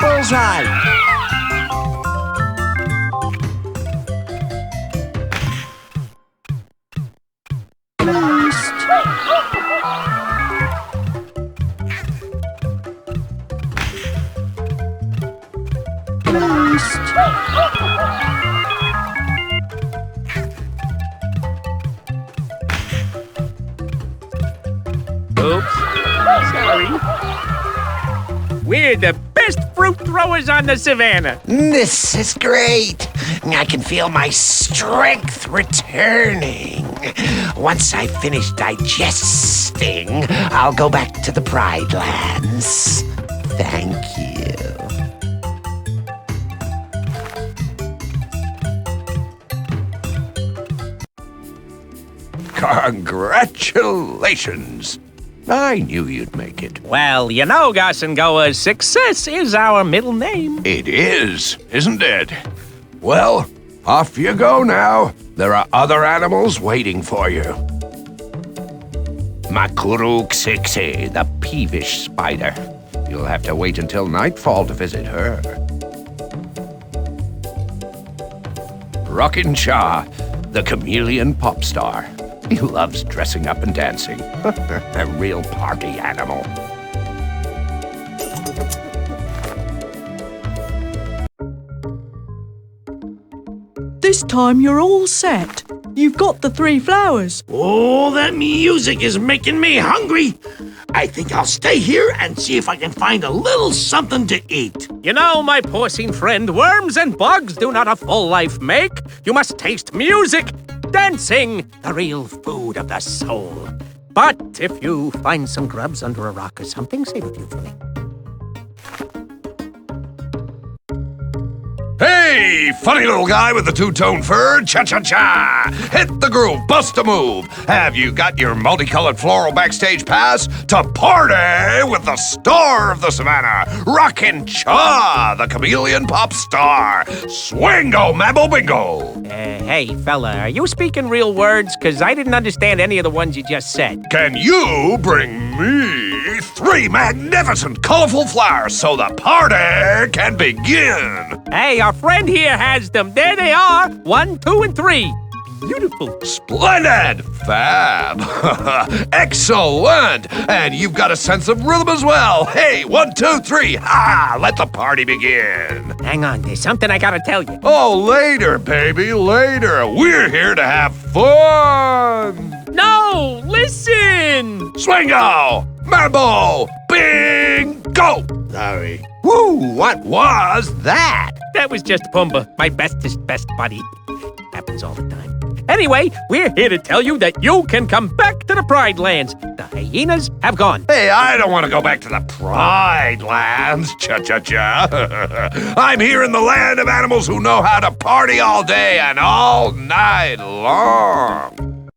[SPEAKER 5] Bullseye!
[SPEAKER 3] Oops. Sorry. We're the best fruit throwers on the savannah.
[SPEAKER 5] This is great. I can feel my strength returning. Once I finish digesting, I'll go back to the Pridelands. Thank you.
[SPEAKER 1] Congratulations. I knew you'd make it.
[SPEAKER 3] Well, you know, Gaucíngoua, success is our middle name.
[SPEAKER 1] It is, isn't it? Well, off you go now. There are other animals waiting for you. Makuru Kasiksi, the peevish spider. You'll have to wait until nightfall to visit her. Rockin' Shah, the chameleon pop star. He loves dressing up and dancing. A real party animal.
[SPEAKER 6] This time you're all set. You've got the 3 flowers.
[SPEAKER 2] Oh, that music is making me hungry. I think I'll stay here and see if I can find a little something to eat.
[SPEAKER 3] You know, my porcine friend, worms and bugs do not a full life make. You must taste music, dancing, the real food of the soul. But if you find some grubs under a rock or something, save a few for me.
[SPEAKER 1] Hey, funny little guy with the two-tone fur, cha-cha-cha! Hit the groove, bust a move! Have you got your multicolored floral backstage pass to party with the star of the savannah, Rockin' Cha, the chameleon pop star? Swingo, mambo bingo!
[SPEAKER 3] Hey, fella, are you speaking real words? Because I didn't understand any of the ones you just said.
[SPEAKER 1] Can you bring me 3 magnificent, colorful flowers so the party can begin?
[SPEAKER 3] Hey, our friend here has them. There they are. 1, 2, and 3. Beautiful.
[SPEAKER 1] Splendid! Fab! Excellent! And you've got a sense of rhythm as well. Hey, 1, 2, 3. Ha! Let the party begin.
[SPEAKER 3] Hang on, there's something I gotta tell you.
[SPEAKER 1] Oh, later, baby, later. We're here to have fun.
[SPEAKER 3] No, listen!
[SPEAKER 1] Swingo! Mambo! Bingo!
[SPEAKER 2] Sorry.
[SPEAKER 1] Woo! What was that?
[SPEAKER 3] That was just Pumbaa, my bestest best buddy. Happens all the time. Anyway, we're here to tell you that you can come back to the Pridelands. The hyenas have gone.
[SPEAKER 1] Hey, I don't want to go back to the Pridelands, cha-cha-cha. I'm here in the land of animals who know how to party all day and all night long.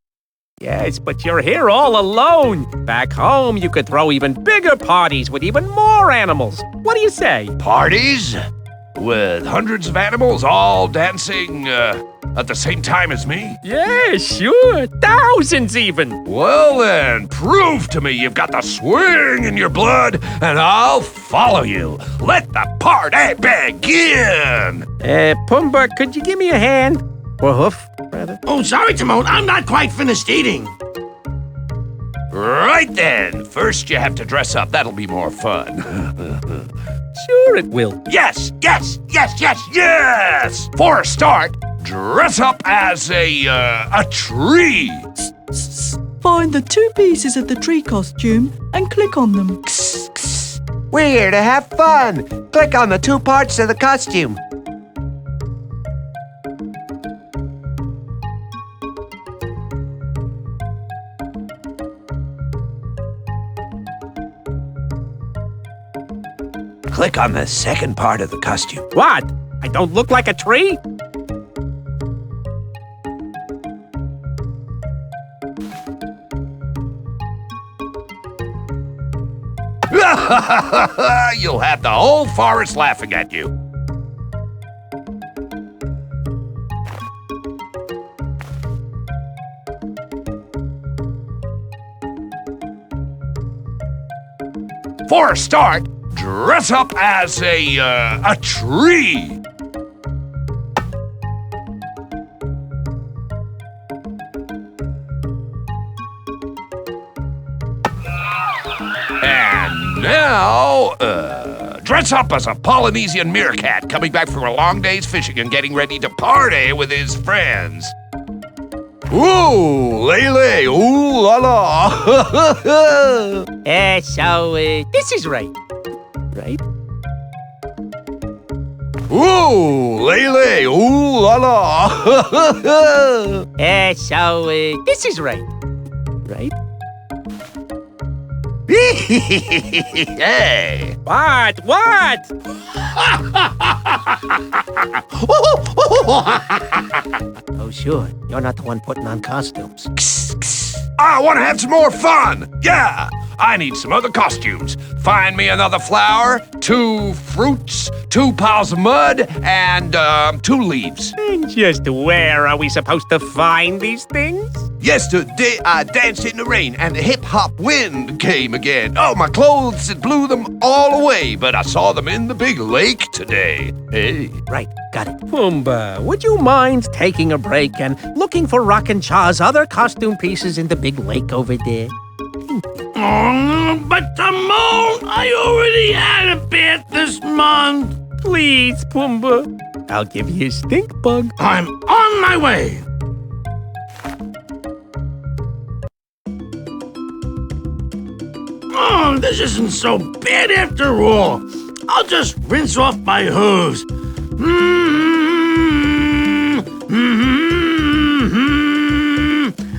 [SPEAKER 3] Yes, but you're here all alone. Back home, you could throw even bigger parties with even more animals. What do you say?
[SPEAKER 1] Parties? With hundreds of animals all dancing at the same time as me?
[SPEAKER 3] Yeah, sure. Thousands even.
[SPEAKER 1] Well then, prove to me you've got the swing in your blood, and I'll follow you. Let the party begin!
[SPEAKER 3] Pumbaa, could you give me a hand? Or hoof, rather?
[SPEAKER 2] Oh, sorry, Timon. I'm not quite finished eating.
[SPEAKER 1] Right then. First you have to dress up. That'll be more fun.
[SPEAKER 3] Sure it will.
[SPEAKER 1] Yes! For a start, dress up as a tree.
[SPEAKER 6] Find the 2 pieces of the tree costume and click on them.
[SPEAKER 5] We're here to have fun. Click on the 2 parts of the costume. Click on the second part of the costume.
[SPEAKER 3] What? I don't look like a tree?
[SPEAKER 1] You'll have the whole forest laughing at you. For a start, dress up as a tree. And now, dress up as a Polynesian meerkat coming back from a long day's fishing and getting ready to party with his friends. Ooh, Lele, ooh la la.
[SPEAKER 3] So, this is right. Right?
[SPEAKER 1] Ooh, Lele, ooh la la.
[SPEAKER 3] So, this is right. Right?
[SPEAKER 1] Hey.
[SPEAKER 3] What? Oh, sure. You're not the one putting on costumes.
[SPEAKER 1] I want to have some more fun. Yeah, I need some other costumes. Find me another flower, 2 fruits, 2 piles of mud, and 2 leaves.
[SPEAKER 3] And just where are we supposed to find these things?
[SPEAKER 1] Yesterday I danced in the rain and the hip-hop wind came again. Oh, my clothes, it blew them all away, but I saw them in the big lake today. Hey.
[SPEAKER 3] Right, got it. Pumbaa, would you mind taking a break and looking for Rockin' Chaw's other costume pieces in the big lake over there?
[SPEAKER 2] Oh, but Timon, I already had a bath this month.
[SPEAKER 3] Please, Pumbaa. I'll give you a stink bug.
[SPEAKER 2] I'm on my way. Oh, this isn't so bad after all. I'll just rinse off my hooves.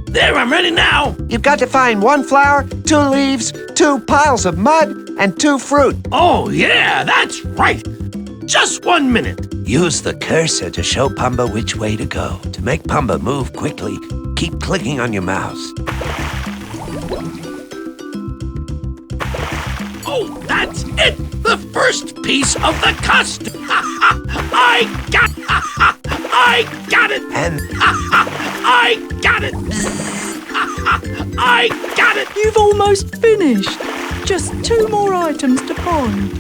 [SPEAKER 2] There, I'm ready now.
[SPEAKER 5] You've got to find 1 flower, 2 leaves, 2 piles of mud, and 2 fruit.
[SPEAKER 2] Oh, yeah, that's right. Just 1 minute.
[SPEAKER 5] Use the cursor to show Pumbaa which way to go. To make Pumbaa move quickly, keep clicking on your mouse.
[SPEAKER 2] Oh, that's it! The first piece of the costume! I got it!
[SPEAKER 5] And
[SPEAKER 2] I got it! I got it!
[SPEAKER 6] You've almost finished. Just 2 more items to find.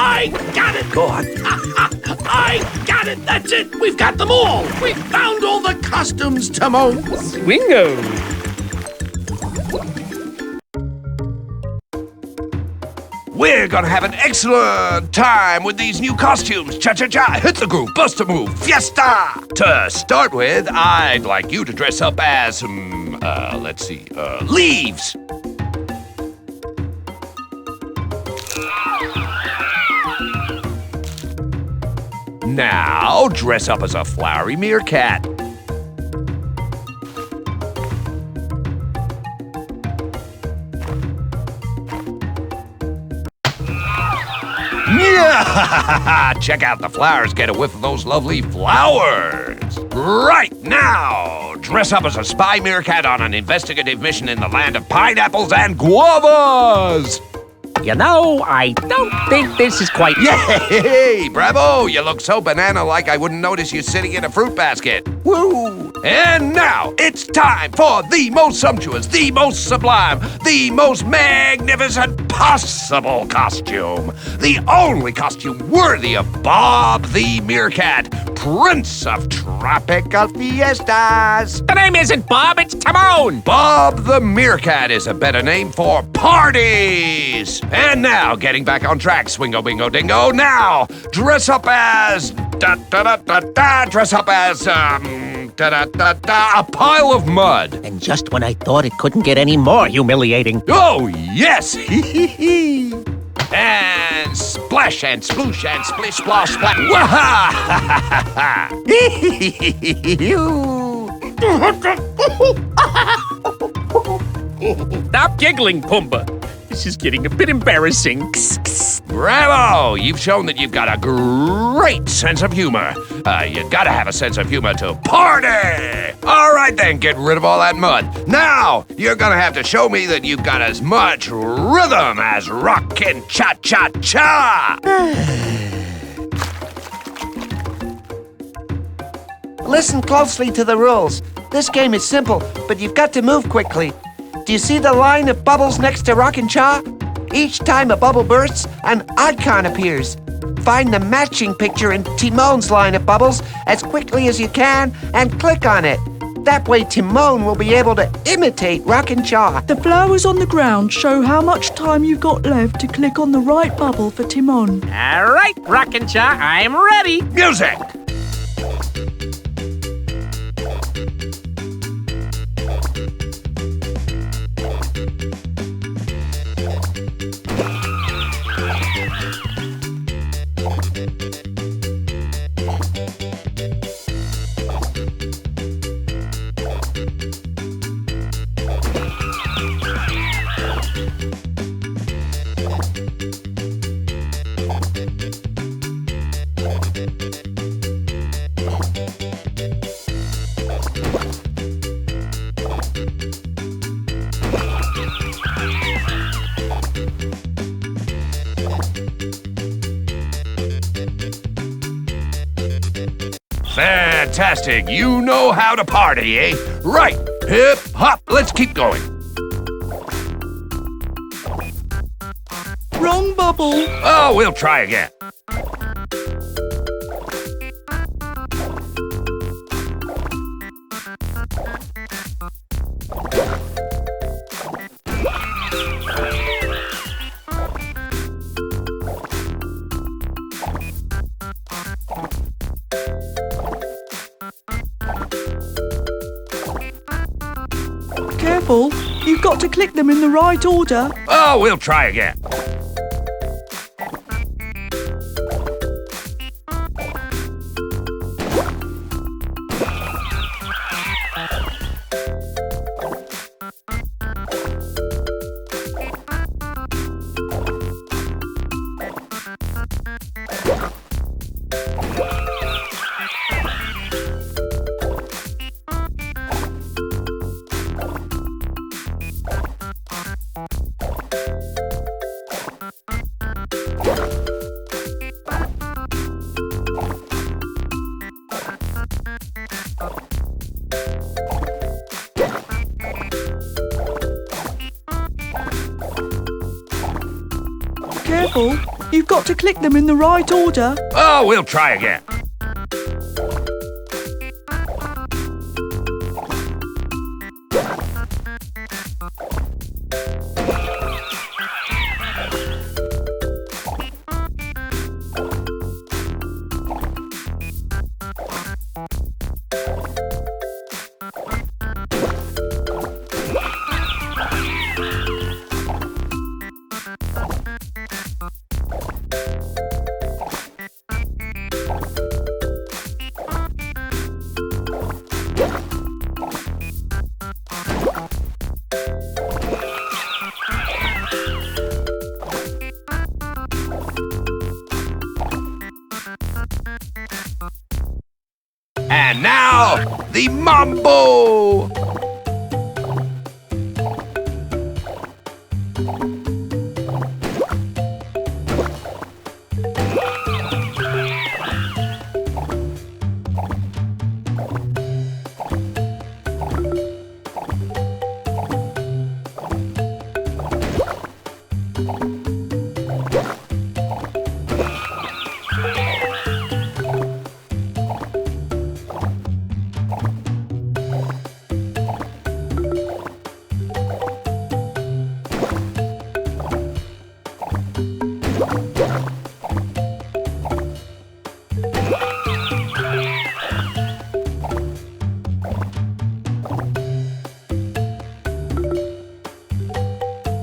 [SPEAKER 2] I got it!
[SPEAKER 5] go on.
[SPEAKER 2] I got it! That's it! We've got them all! We found all the costumes, Timon!
[SPEAKER 3] Swingo!
[SPEAKER 1] We're gonna have an excellent time with these new costumes. Cha-cha-cha, hit the groove, bust a move, fiesta! To start with, I'd like you to dress up as, leaves. Now, dress up as a flowery meerkat. Yeah! Check out the flowers, get a whiff of those lovely flowers. Right now, dress up as a spy meerkat on an investigative mission in the land of pineapples and guavas.
[SPEAKER 3] You know, I don't think this is quite...
[SPEAKER 1] Yay! Bravo! You look so banana-like I wouldn't notice you sitting in a fruit basket. Woo! And now, it's time for the most sumptuous, the most sublime, the most magnificent possible costume. The only costume worthy of Bob the Meerkat, Prince of Tropical Fiestas.
[SPEAKER 3] The name isn't Bob, it's Timon!
[SPEAKER 1] Bob the Meerkat is a better name for parties. And now, getting back on track, Swingo Bingo Dingo, now, dress up as, dress up as, a pile of mud.
[SPEAKER 3] And just when I thought it couldn't get any more humiliating.
[SPEAKER 1] Oh, yes! And splash and sploosh and splish splosh splash. Waha!
[SPEAKER 3] Stop giggling, Pumbaa. This is getting a bit embarrassing.
[SPEAKER 1] Bravo! You've shown that you've got a great sense of humor. You gotta have a sense of humor to party! All right then, get rid of all that mud. Now, you're gonna have to show me that you've got as much rhythm as rockin' cha-cha-cha!
[SPEAKER 5] Listen closely to the rules. This game is simple, but you've got to move quickly. Do you see the line of bubbles next to Rockin' Cha? Each time a bubble bursts, an icon appears. Find the matching picture in Timon's line of bubbles as quickly as you can and click on it. That way Timon will be able to imitate Rockin' Jaw.
[SPEAKER 6] The flowers on the ground show how much time you've got left to click on the right bubble for Timon.
[SPEAKER 3] All right, Rockin' Jaw, I'm ready.
[SPEAKER 1] Music! Fantastic. You know how to party, eh? Right. Hip hop. Let's keep going.
[SPEAKER 6] Wrong bubble.
[SPEAKER 1] Oh, we'll try again.
[SPEAKER 6] Careful, you've got to click them in the right order.
[SPEAKER 1] Oh, we'll try again.
[SPEAKER 6] Careful, you've got to click them in the right order.
[SPEAKER 1] Oh, we'll try again. And now, the mambo!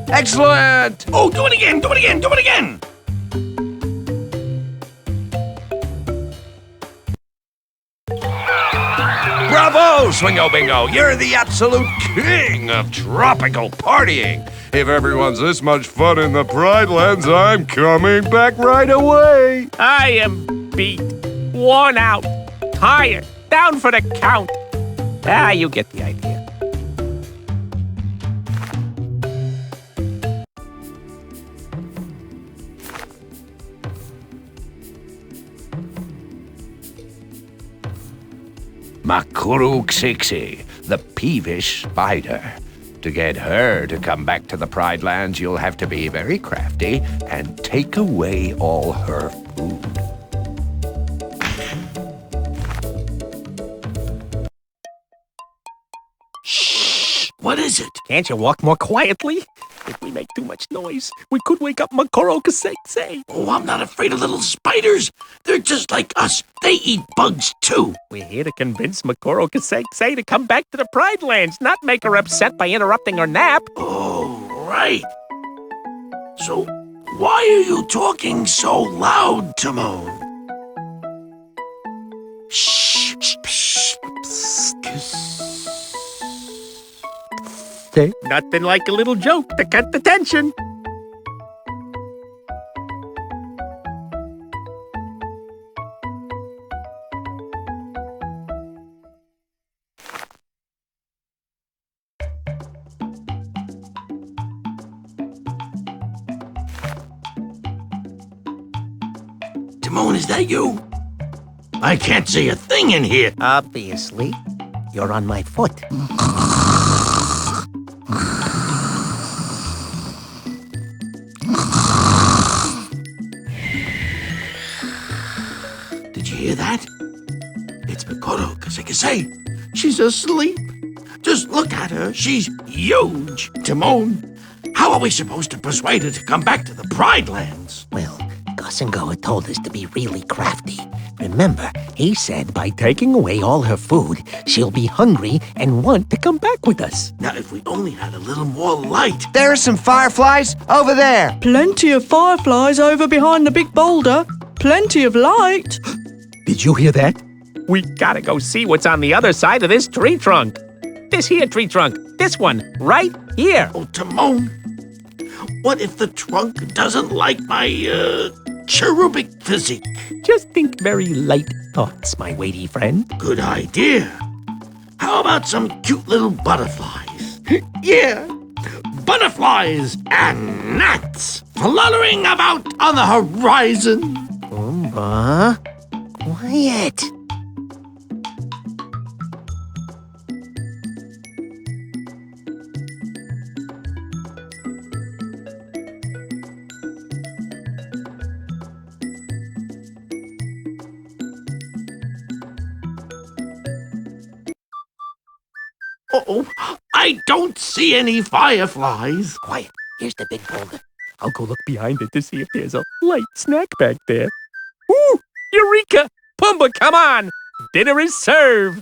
[SPEAKER 1] Excellent!
[SPEAKER 2] Oh, do it again, do it again, do it again!
[SPEAKER 1] Bravo, Swingo Bingo! You're the absolute king of tropical partying! If everyone's this much fun in the Pridelands, I'm coming back right away!
[SPEAKER 3] I am beat, worn out, tired, down for the count. Ah, you get the idea.
[SPEAKER 1] Makuru Kasiksi, the peevish spider. To get her to come back to the Pridelands, you'll have to be very crafty and take away all her food.
[SPEAKER 3] Can't you walk more quietly? If we make too much noise, we could wake up Makuru Kasiksi.
[SPEAKER 2] Oh, I'm not afraid of little spiders. They're just like us. They eat bugs, too.
[SPEAKER 3] We're here to convince Makuru Kasiksi to come back to the Pridelands, not make her upset by interrupting her nap.
[SPEAKER 2] Oh, right. So, why are you talking so loud, Timon? Shh, shh, shh,
[SPEAKER 3] Nothing like a little joke to cut the tension.
[SPEAKER 2] Timon, is that you? I can't see a thing in here.
[SPEAKER 7] Obviously, you're on my foot.
[SPEAKER 2] Did you hear that? It's Makuru Kasiksi. She's asleep. Just look at her. She's huge. Timon, how are we supposed to persuade her to come back to the Pridelands?
[SPEAKER 7] Well, Gaucíngoua told us to be really crafty. Remember, he said by taking away all her food, she'll be hungry and want to come back with us.
[SPEAKER 2] Now, if we only had a little more light.
[SPEAKER 5] There are some fireflies over there.
[SPEAKER 6] Plenty of fireflies over behind the big boulder. Plenty of light.
[SPEAKER 3] Did you hear that? We gotta go see what's on the other side of this tree trunk. This here tree trunk. This one, right here.
[SPEAKER 2] Oh, Timon, what if the trunk doesn't like my, cherubic physique?
[SPEAKER 3] Just think very light thoughts, my weighty friend.
[SPEAKER 2] Good idea. How about some cute little butterflies? Yeah, butterflies and gnats fluttering about on the horizon.
[SPEAKER 7] Pumbaa, quiet.
[SPEAKER 2] Uh-oh, I don't see any fireflies.
[SPEAKER 7] Quiet. Here's the big boulder.
[SPEAKER 3] I'll go look behind it to see if there's a light snack back there. Ooh! Eureka! Pumbaa, come on! Dinner is served!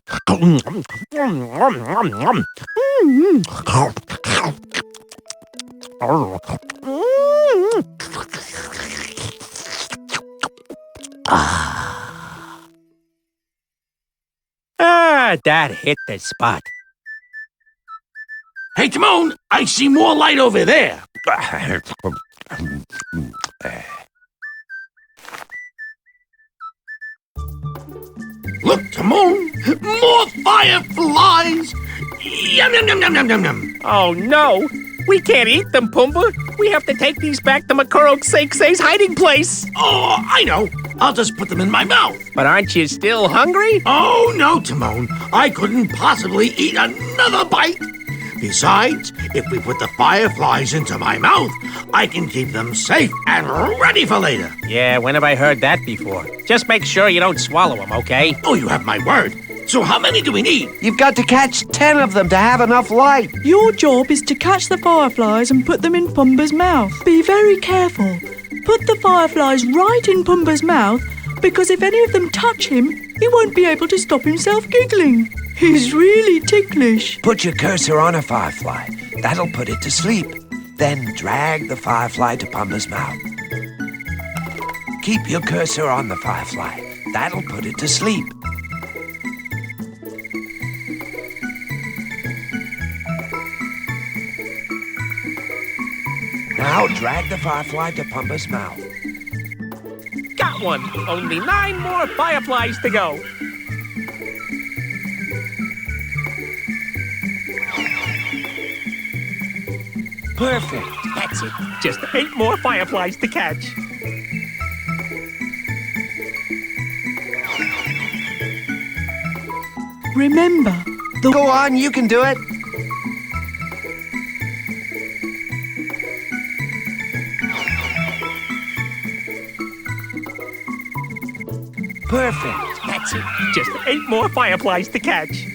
[SPEAKER 3] Ah, that hit the spot.
[SPEAKER 2] Hey, Timon, I see more light over there. Look, Timon, more fireflies. Yum, yum, yum, yum, yum, yum, yum.
[SPEAKER 3] Oh no! We can't eat them, Pumbaa! We have to take these back to Makuru Kasikisi's hiding place!
[SPEAKER 2] Oh, I know. I'll just put them in my mouth.
[SPEAKER 3] But aren't you still hungry?
[SPEAKER 2] Oh, no, Timon. I couldn't possibly eat another bite. Besides, if we put the fireflies into my mouth, I can keep them safe and ready for later.
[SPEAKER 3] Yeah, when have I heard that before? Just make sure you don't swallow them, okay?
[SPEAKER 2] Oh, you have my word. So how many do we need?
[SPEAKER 5] You've got to catch 10 of them to have enough light.
[SPEAKER 6] Your job is to catch the fireflies and put them in Pumbaa's mouth. Be very careful. Put the fireflies right in Pumbaa's mouth, because if any of them touch him, he won't be able to stop himself giggling. He's really ticklish.
[SPEAKER 5] Put your cursor on a firefly. That'll put it to sleep. Then drag the firefly to Pumbaa's mouth. Keep your cursor on the firefly. That'll put it to sleep. Now drag the firefly to Pumbaa's mouth.
[SPEAKER 3] Got one! Only 9 more fireflies to go!
[SPEAKER 5] Perfect.
[SPEAKER 3] That's it. Just 8 more fireflies to catch.
[SPEAKER 6] Remember,
[SPEAKER 5] Go on, you can do it. Perfect.
[SPEAKER 3] That's it. Just 8 more fireflies to catch.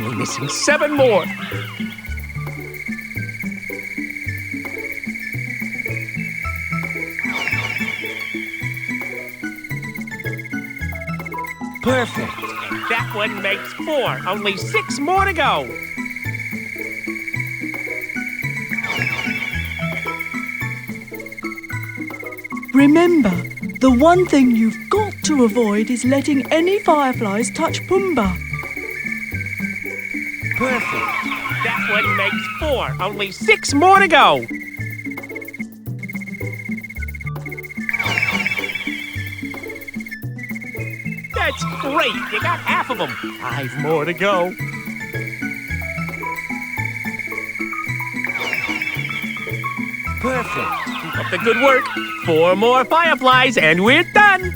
[SPEAKER 3] Only missing 7 more.
[SPEAKER 5] Perfect.
[SPEAKER 3] And that one makes 4. Only 6 more to go.
[SPEAKER 6] Remember, the one thing you've got to avoid is letting any fireflies touch Pumbaa.
[SPEAKER 5] Perfect.
[SPEAKER 3] That one makes 4. Only 6 more to go. That's great. You got half of them. 5 more to go.
[SPEAKER 5] Perfect.
[SPEAKER 3] Keep up the good work. 4 more fireflies and we're done.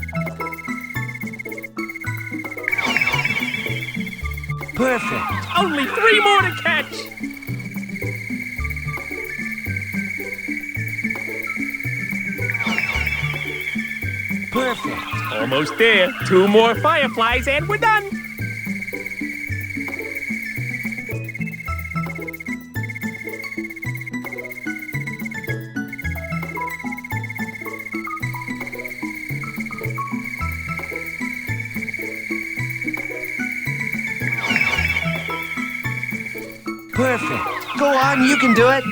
[SPEAKER 5] Perfect.
[SPEAKER 3] Only 3 more to catch.
[SPEAKER 5] Perfect.
[SPEAKER 3] Almost there. 2 more fireflies and we're done.
[SPEAKER 5] Perfect. Go on, you can do it.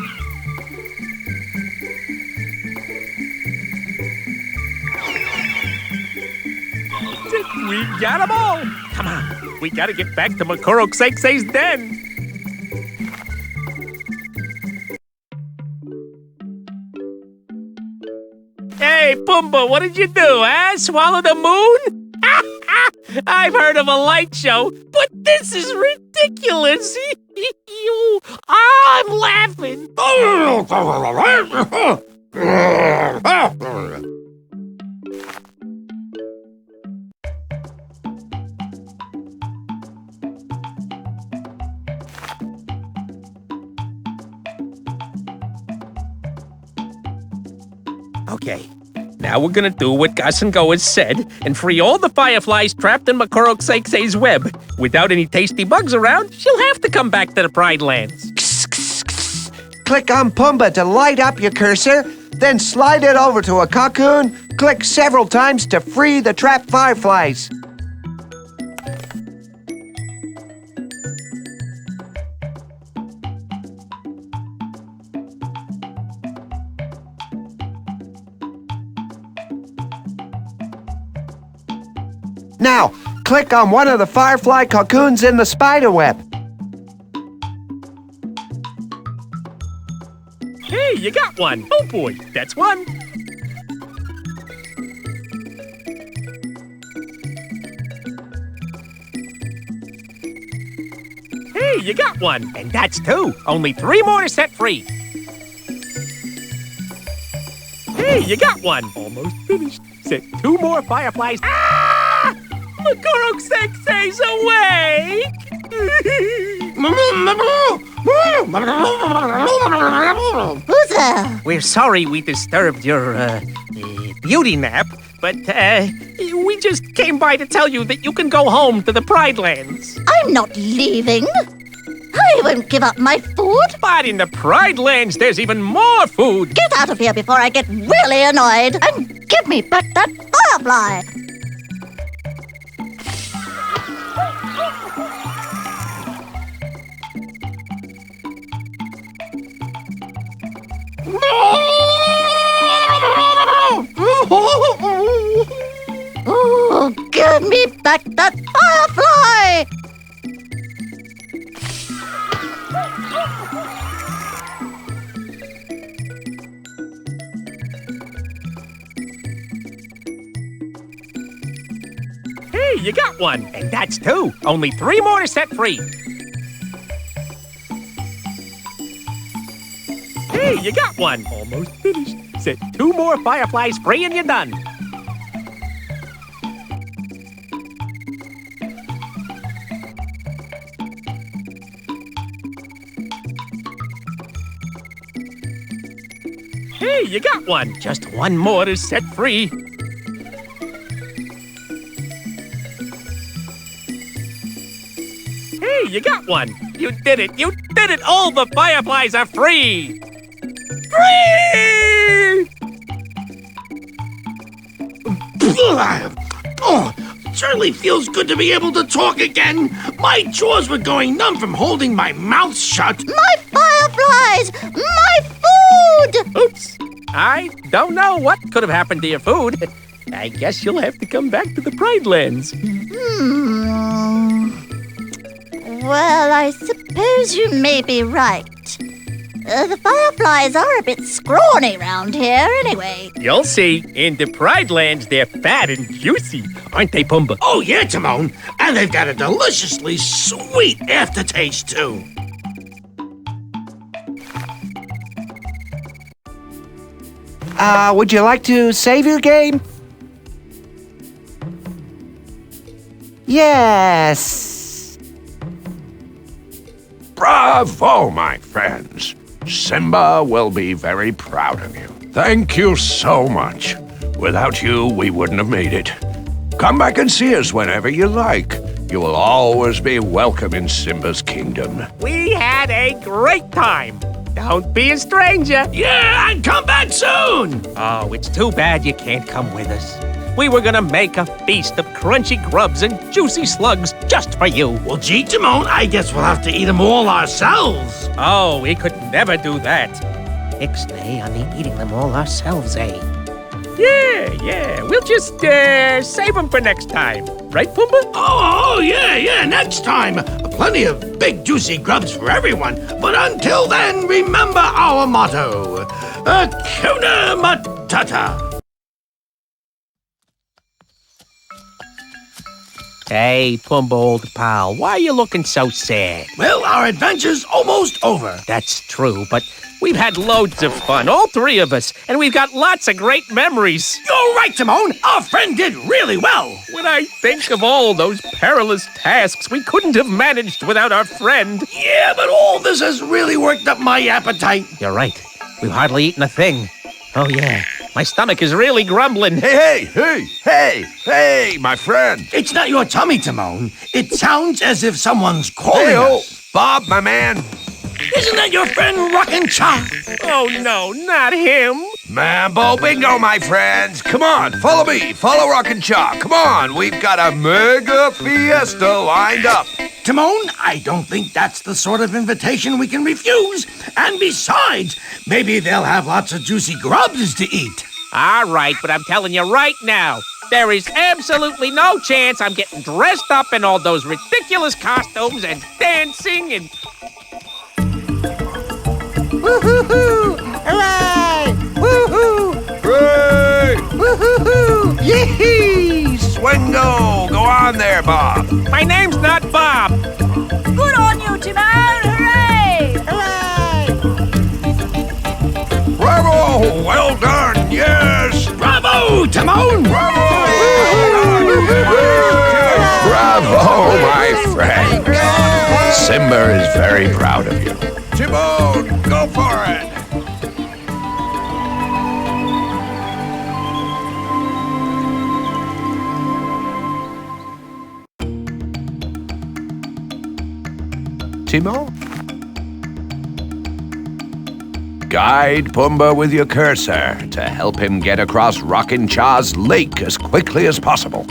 [SPEAKER 3] We got them all. Come on. We gotta get back to Makuru Kasikisi's den. Hey, Pumbaa, what did you do, huh? Swallow the moon? I've heard of a light show, but this is ridiculous. I'm laughing. Okay, now we're gonna do what Gaucíngoua said and free all the fireflies trapped in Makuru Kasiksi web. Without any tasty bugs around, she'll have to come back to the Pridelands.
[SPEAKER 5] Click on Pumbaa to light up your cursor, then slide it over to a cocoon. Click several times to free the trapped fireflies. Now, click on one of the firefly cocoons in the spider web.
[SPEAKER 3] Hey, you got one. Oh boy, that's one. Hey, you got one. And that's 2. Only 3 more to set free. Hey, you got one. Almost finished. Set 2 more fireflies. Ah! Makuru Kasiksi awake!
[SPEAKER 4] Who's there?
[SPEAKER 3] We're sorry we disturbed your, beauty nap, but, we just came by to tell you that you can go home to the Pridelands.
[SPEAKER 4] I'm not leaving. I won't give up my food.
[SPEAKER 3] But in the Pridelands, there's even more food.
[SPEAKER 4] Get out of here before I get really annoyed. And give me back that firefly. Oh, give me back that firefly!
[SPEAKER 3] Hey, you got one. And that's 2. Only 3 more to set free. Hey, you got one. Almost finished. Set 2 more fireflies free and you're done. Hey, you got one. Just 1 more to set free. Hey, Hey, you got one. You did it. You did it. All the fireflies are free. Free!
[SPEAKER 2] Oh, certainly feels good to be able to talk again. My jaws were going numb from holding my mouth shut.
[SPEAKER 4] My fireflies! My food!
[SPEAKER 3] Oops. I don't know what could have happened to your food. I guess you'll have to come back to the Pridelands.
[SPEAKER 4] Well, I suppose you may be right. The fireflies are a bit scrawny round here anyway.
[SPEAKER 3] You'll see. In the Pridelands, they're fat and juicy. Aren't they, Pumbaa?
[SPEAKER 2] Oh, yeah, Timon. And they've got a deliciously sweet aftertaste, too.
[SPEAKER 5] Would you like to save your game? Yes.
[SPEAKER 1] Bravo, my friends. Simba will be very proud of you. Thank you so much. Without you, we wouldn't have made it. Come back and see us whenever you like. You will always be welcome in Simba's kingdom.
[SPEAKER 3] We had a great time. Don't be a stranger.
[SPEAKER 2] Yeah, and come back soon.
[SPEAKER 3] Oh, it's too bad you can't come with us. We were gonna make a feast of crunchy grubs and juicy slugs just for you.
[SPEAKER 2] Well, gee, Timon, I guess we'll have to eat them all ourselves.
[SPEAKER 3] Oh, we could never do that.
[SPEAKER 7] Ixnay on eating them all ourselves, eh?
[SPEAKER 3] Yeah. We'll just save them for next time. Right, Pumbaa?
[SPEAKER 2] Oh, yeah, next time. Plenty of big, juicy grubs for everyone. But until then, remember our motto, Hakuna Matata.
[SPEAKER 3] Hey, Pumbaa, old pal, why are you looking so sad?
[SPEAKER 2] Well, our adventure's almost over.
[SPEAKER 3] That's true, but we've had loads of fun, all three of us, and we've got lots of great memories.
[SPEAKER 2] You're right, Timon. Our friend did really well.
[SPEAKER 3] When I think of all those perilous tasks we couldn't have managed without our friend.
[SPEAKER 2] Yeah, but all this has really worked up my appetite.
[SPEAKER 3] You're right. We've hardly eaten a thing. Oh, yeah. My stomach is really grumbling.
[SPEAKER 1] Hey, my friend.
[SPEAKER 2] It's not your tummy, Timon. It sounds as if someone's calling
[SPEAKER 1] Hey-o,
[SPEAKER 2] us.
[SPEAKER 1] Bob, my man.
[SPEAKER 2] Isn't that your friend Rockin' Cha?
[SPEAKER 3] Oh, no, not him.
[SPEAKER 1] Mambo bingo, my friends. Come on, follow me. Follow Rockin' Cha. Come on, we've got a mega fiesta lined up.
[SPEAKER 2] Timon, I don't think that's the sort of invitation we can refuse. And besides, maybe they'll have lots of juicy grubs to eat.
[SPEAKER 3] All right, but I'm telling you right now, there is absolutely no chance I'm getting dressed up in all those ridiculous costumes and dancing and...
[SPEAKER 7] Woo-hoo-hoo! Hooray! Woo-hoo!
[SPEAKER 1] Hooray!
[SPEAKER 7] Woo-hoo-hoo! Yee-hee!
[SPEAKER 1] Swingo, go on there, Bob.
[SPEAKER 3] My name's not Bob.
[SPEAKER 4] Good on you, Timon! Hooray!
[SPEAKER 7] Hooray!
[SPEAKER 1] Bravo, well done, yes.
[SPEAKER 2] Bravo, Timon!
[SPEAKER 1] Bravo, my friend. Simba is very proud of you. Timon, go for it. Timon? Guide Pumbaa with your cursor to help him get across Rockin' Cha's lake as quickly as possible.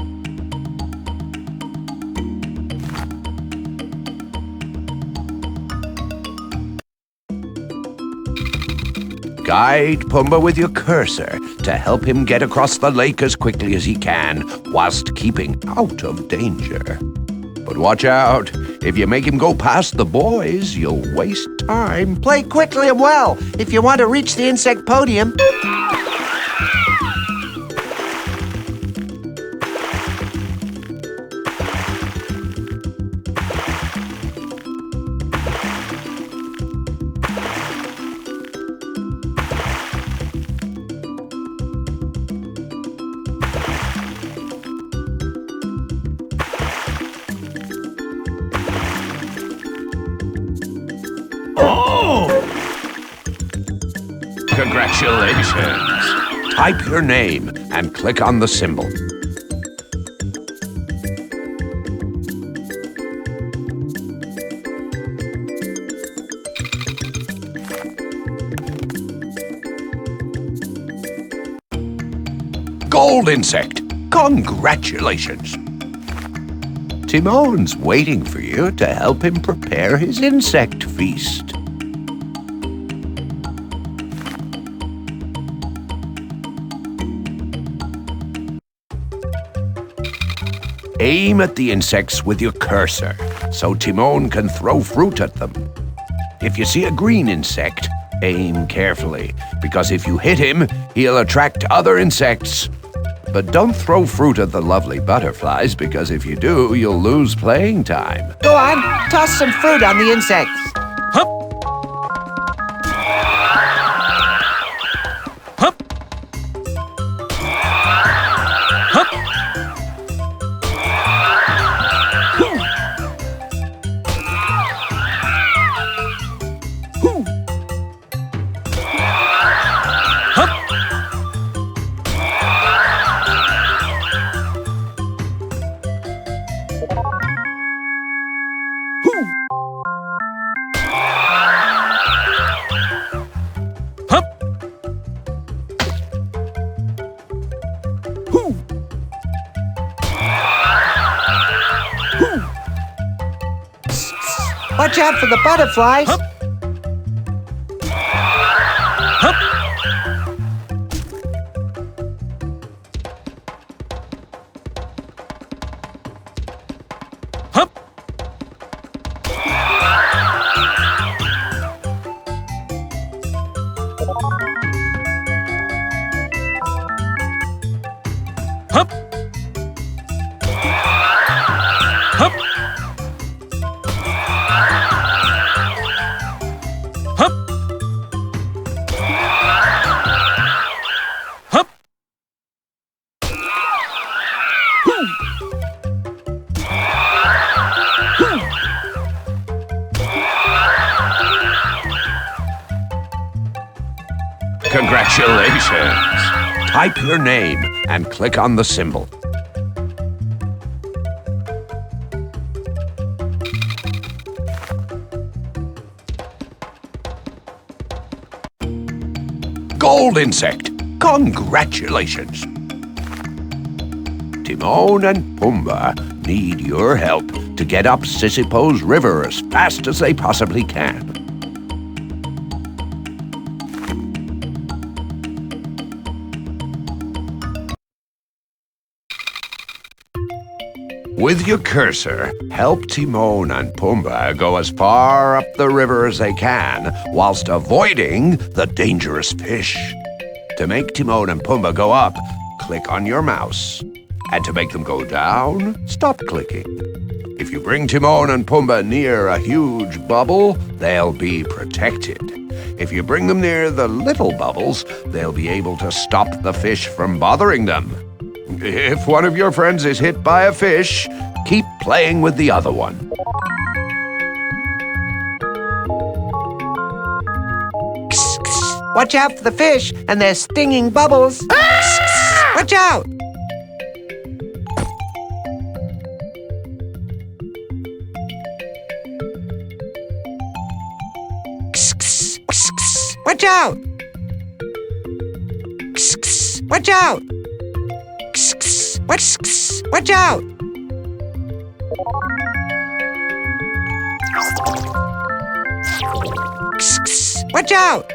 [SPEAKER 1] Guide Pumbaa with your cursor to help him get across the lake as quickly as he can, whilst keeping out of danger. But watch out. If you make him go past the boys, you'll waste time.
[SPEAKER 5] Play quickly and well if you want to reach the insect podium.
[SPEAKER 1] Congratulations. Type your name and click on the symbol. Gold insect! Congratulations! Timon's waiting for you to help him prepare his insect feast. Aim at the insects with your cursor, so Timon can throw fruit at them. If you see a green insect, aim carefully, because if you hit him, he'll attract other insects. But don't throw fruit at the lovely butterflies, because if you do, you'll lose playing time.
[SPEAKER 5] Go on, toss some fruit on the insects.
[SPEAKER 3] Hup! Hup! Hup! Hoo! Hoo! Hup! Hoo! Hup! Hoo! Hoo!
[SPEAKER 5] Watch out for the butterflies.
[SPEAKER 3] Hup! Hup! Hup! Hup! Hup! Hup! Hup! Hoo! Hoo!
[SPEAKER 1] Congratulations! Type your name and click on the symbol. Gold insect! Congratulations! Timon and Pumbaa need your help to get up Sissipo's river as fast as they possibly can. With your cursor, help Timon and Pumbaa go as far up the river as they can, whilst avoiding the dangerous fish. To make Timon and Pumbaa go up, click on your mouse. And to make them go down, stop clicking. If you bring Timon and Pumbaa near a huge bubble, they'll be protected. If you bring them near the little bubbles, they'll be able to stop the fish from bothering them. If one of your friends is hit by a fish, keep playing with the other one.
[SPEAKER 5] Watch out for the fish and their stinging bubbles. Watch out! Watch out! Watch out! Watch out! Watch out!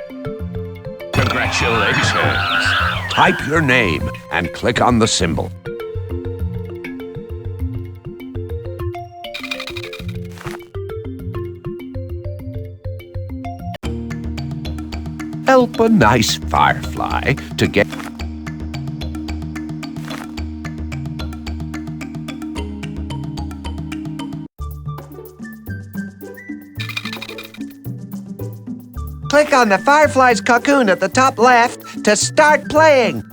[SPEAKER 1] Congratulations! Type your name and click on the symbol. Help a nice firefly to get...
[SPEAKER 5] Click on the firefly's cocoon at the top left to start playing.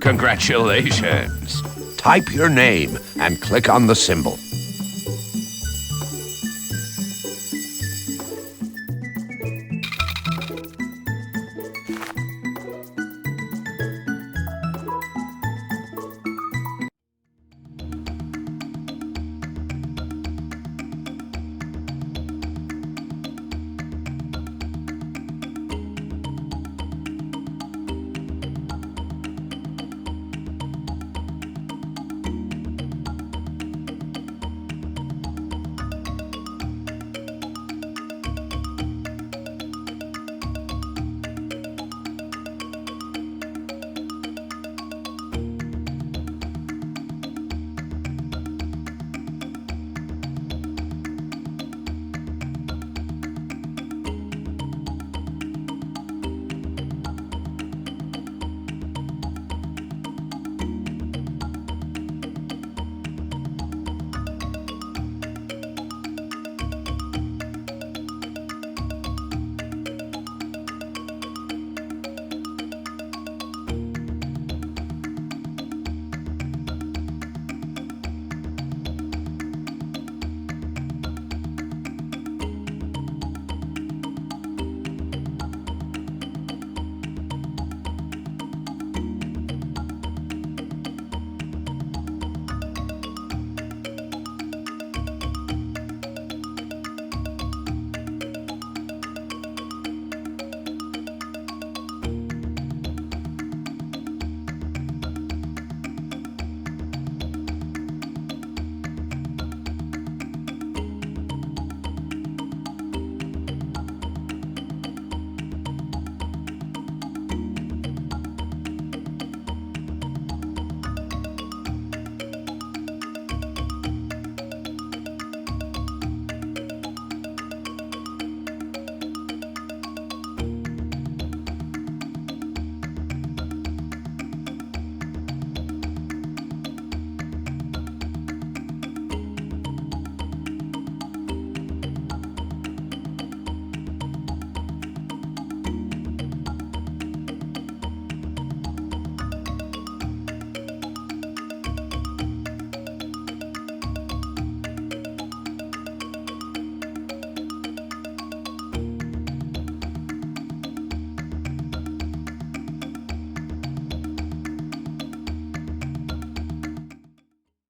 [SPEAKER 1] Congratulations. Type your name and click on the symbol.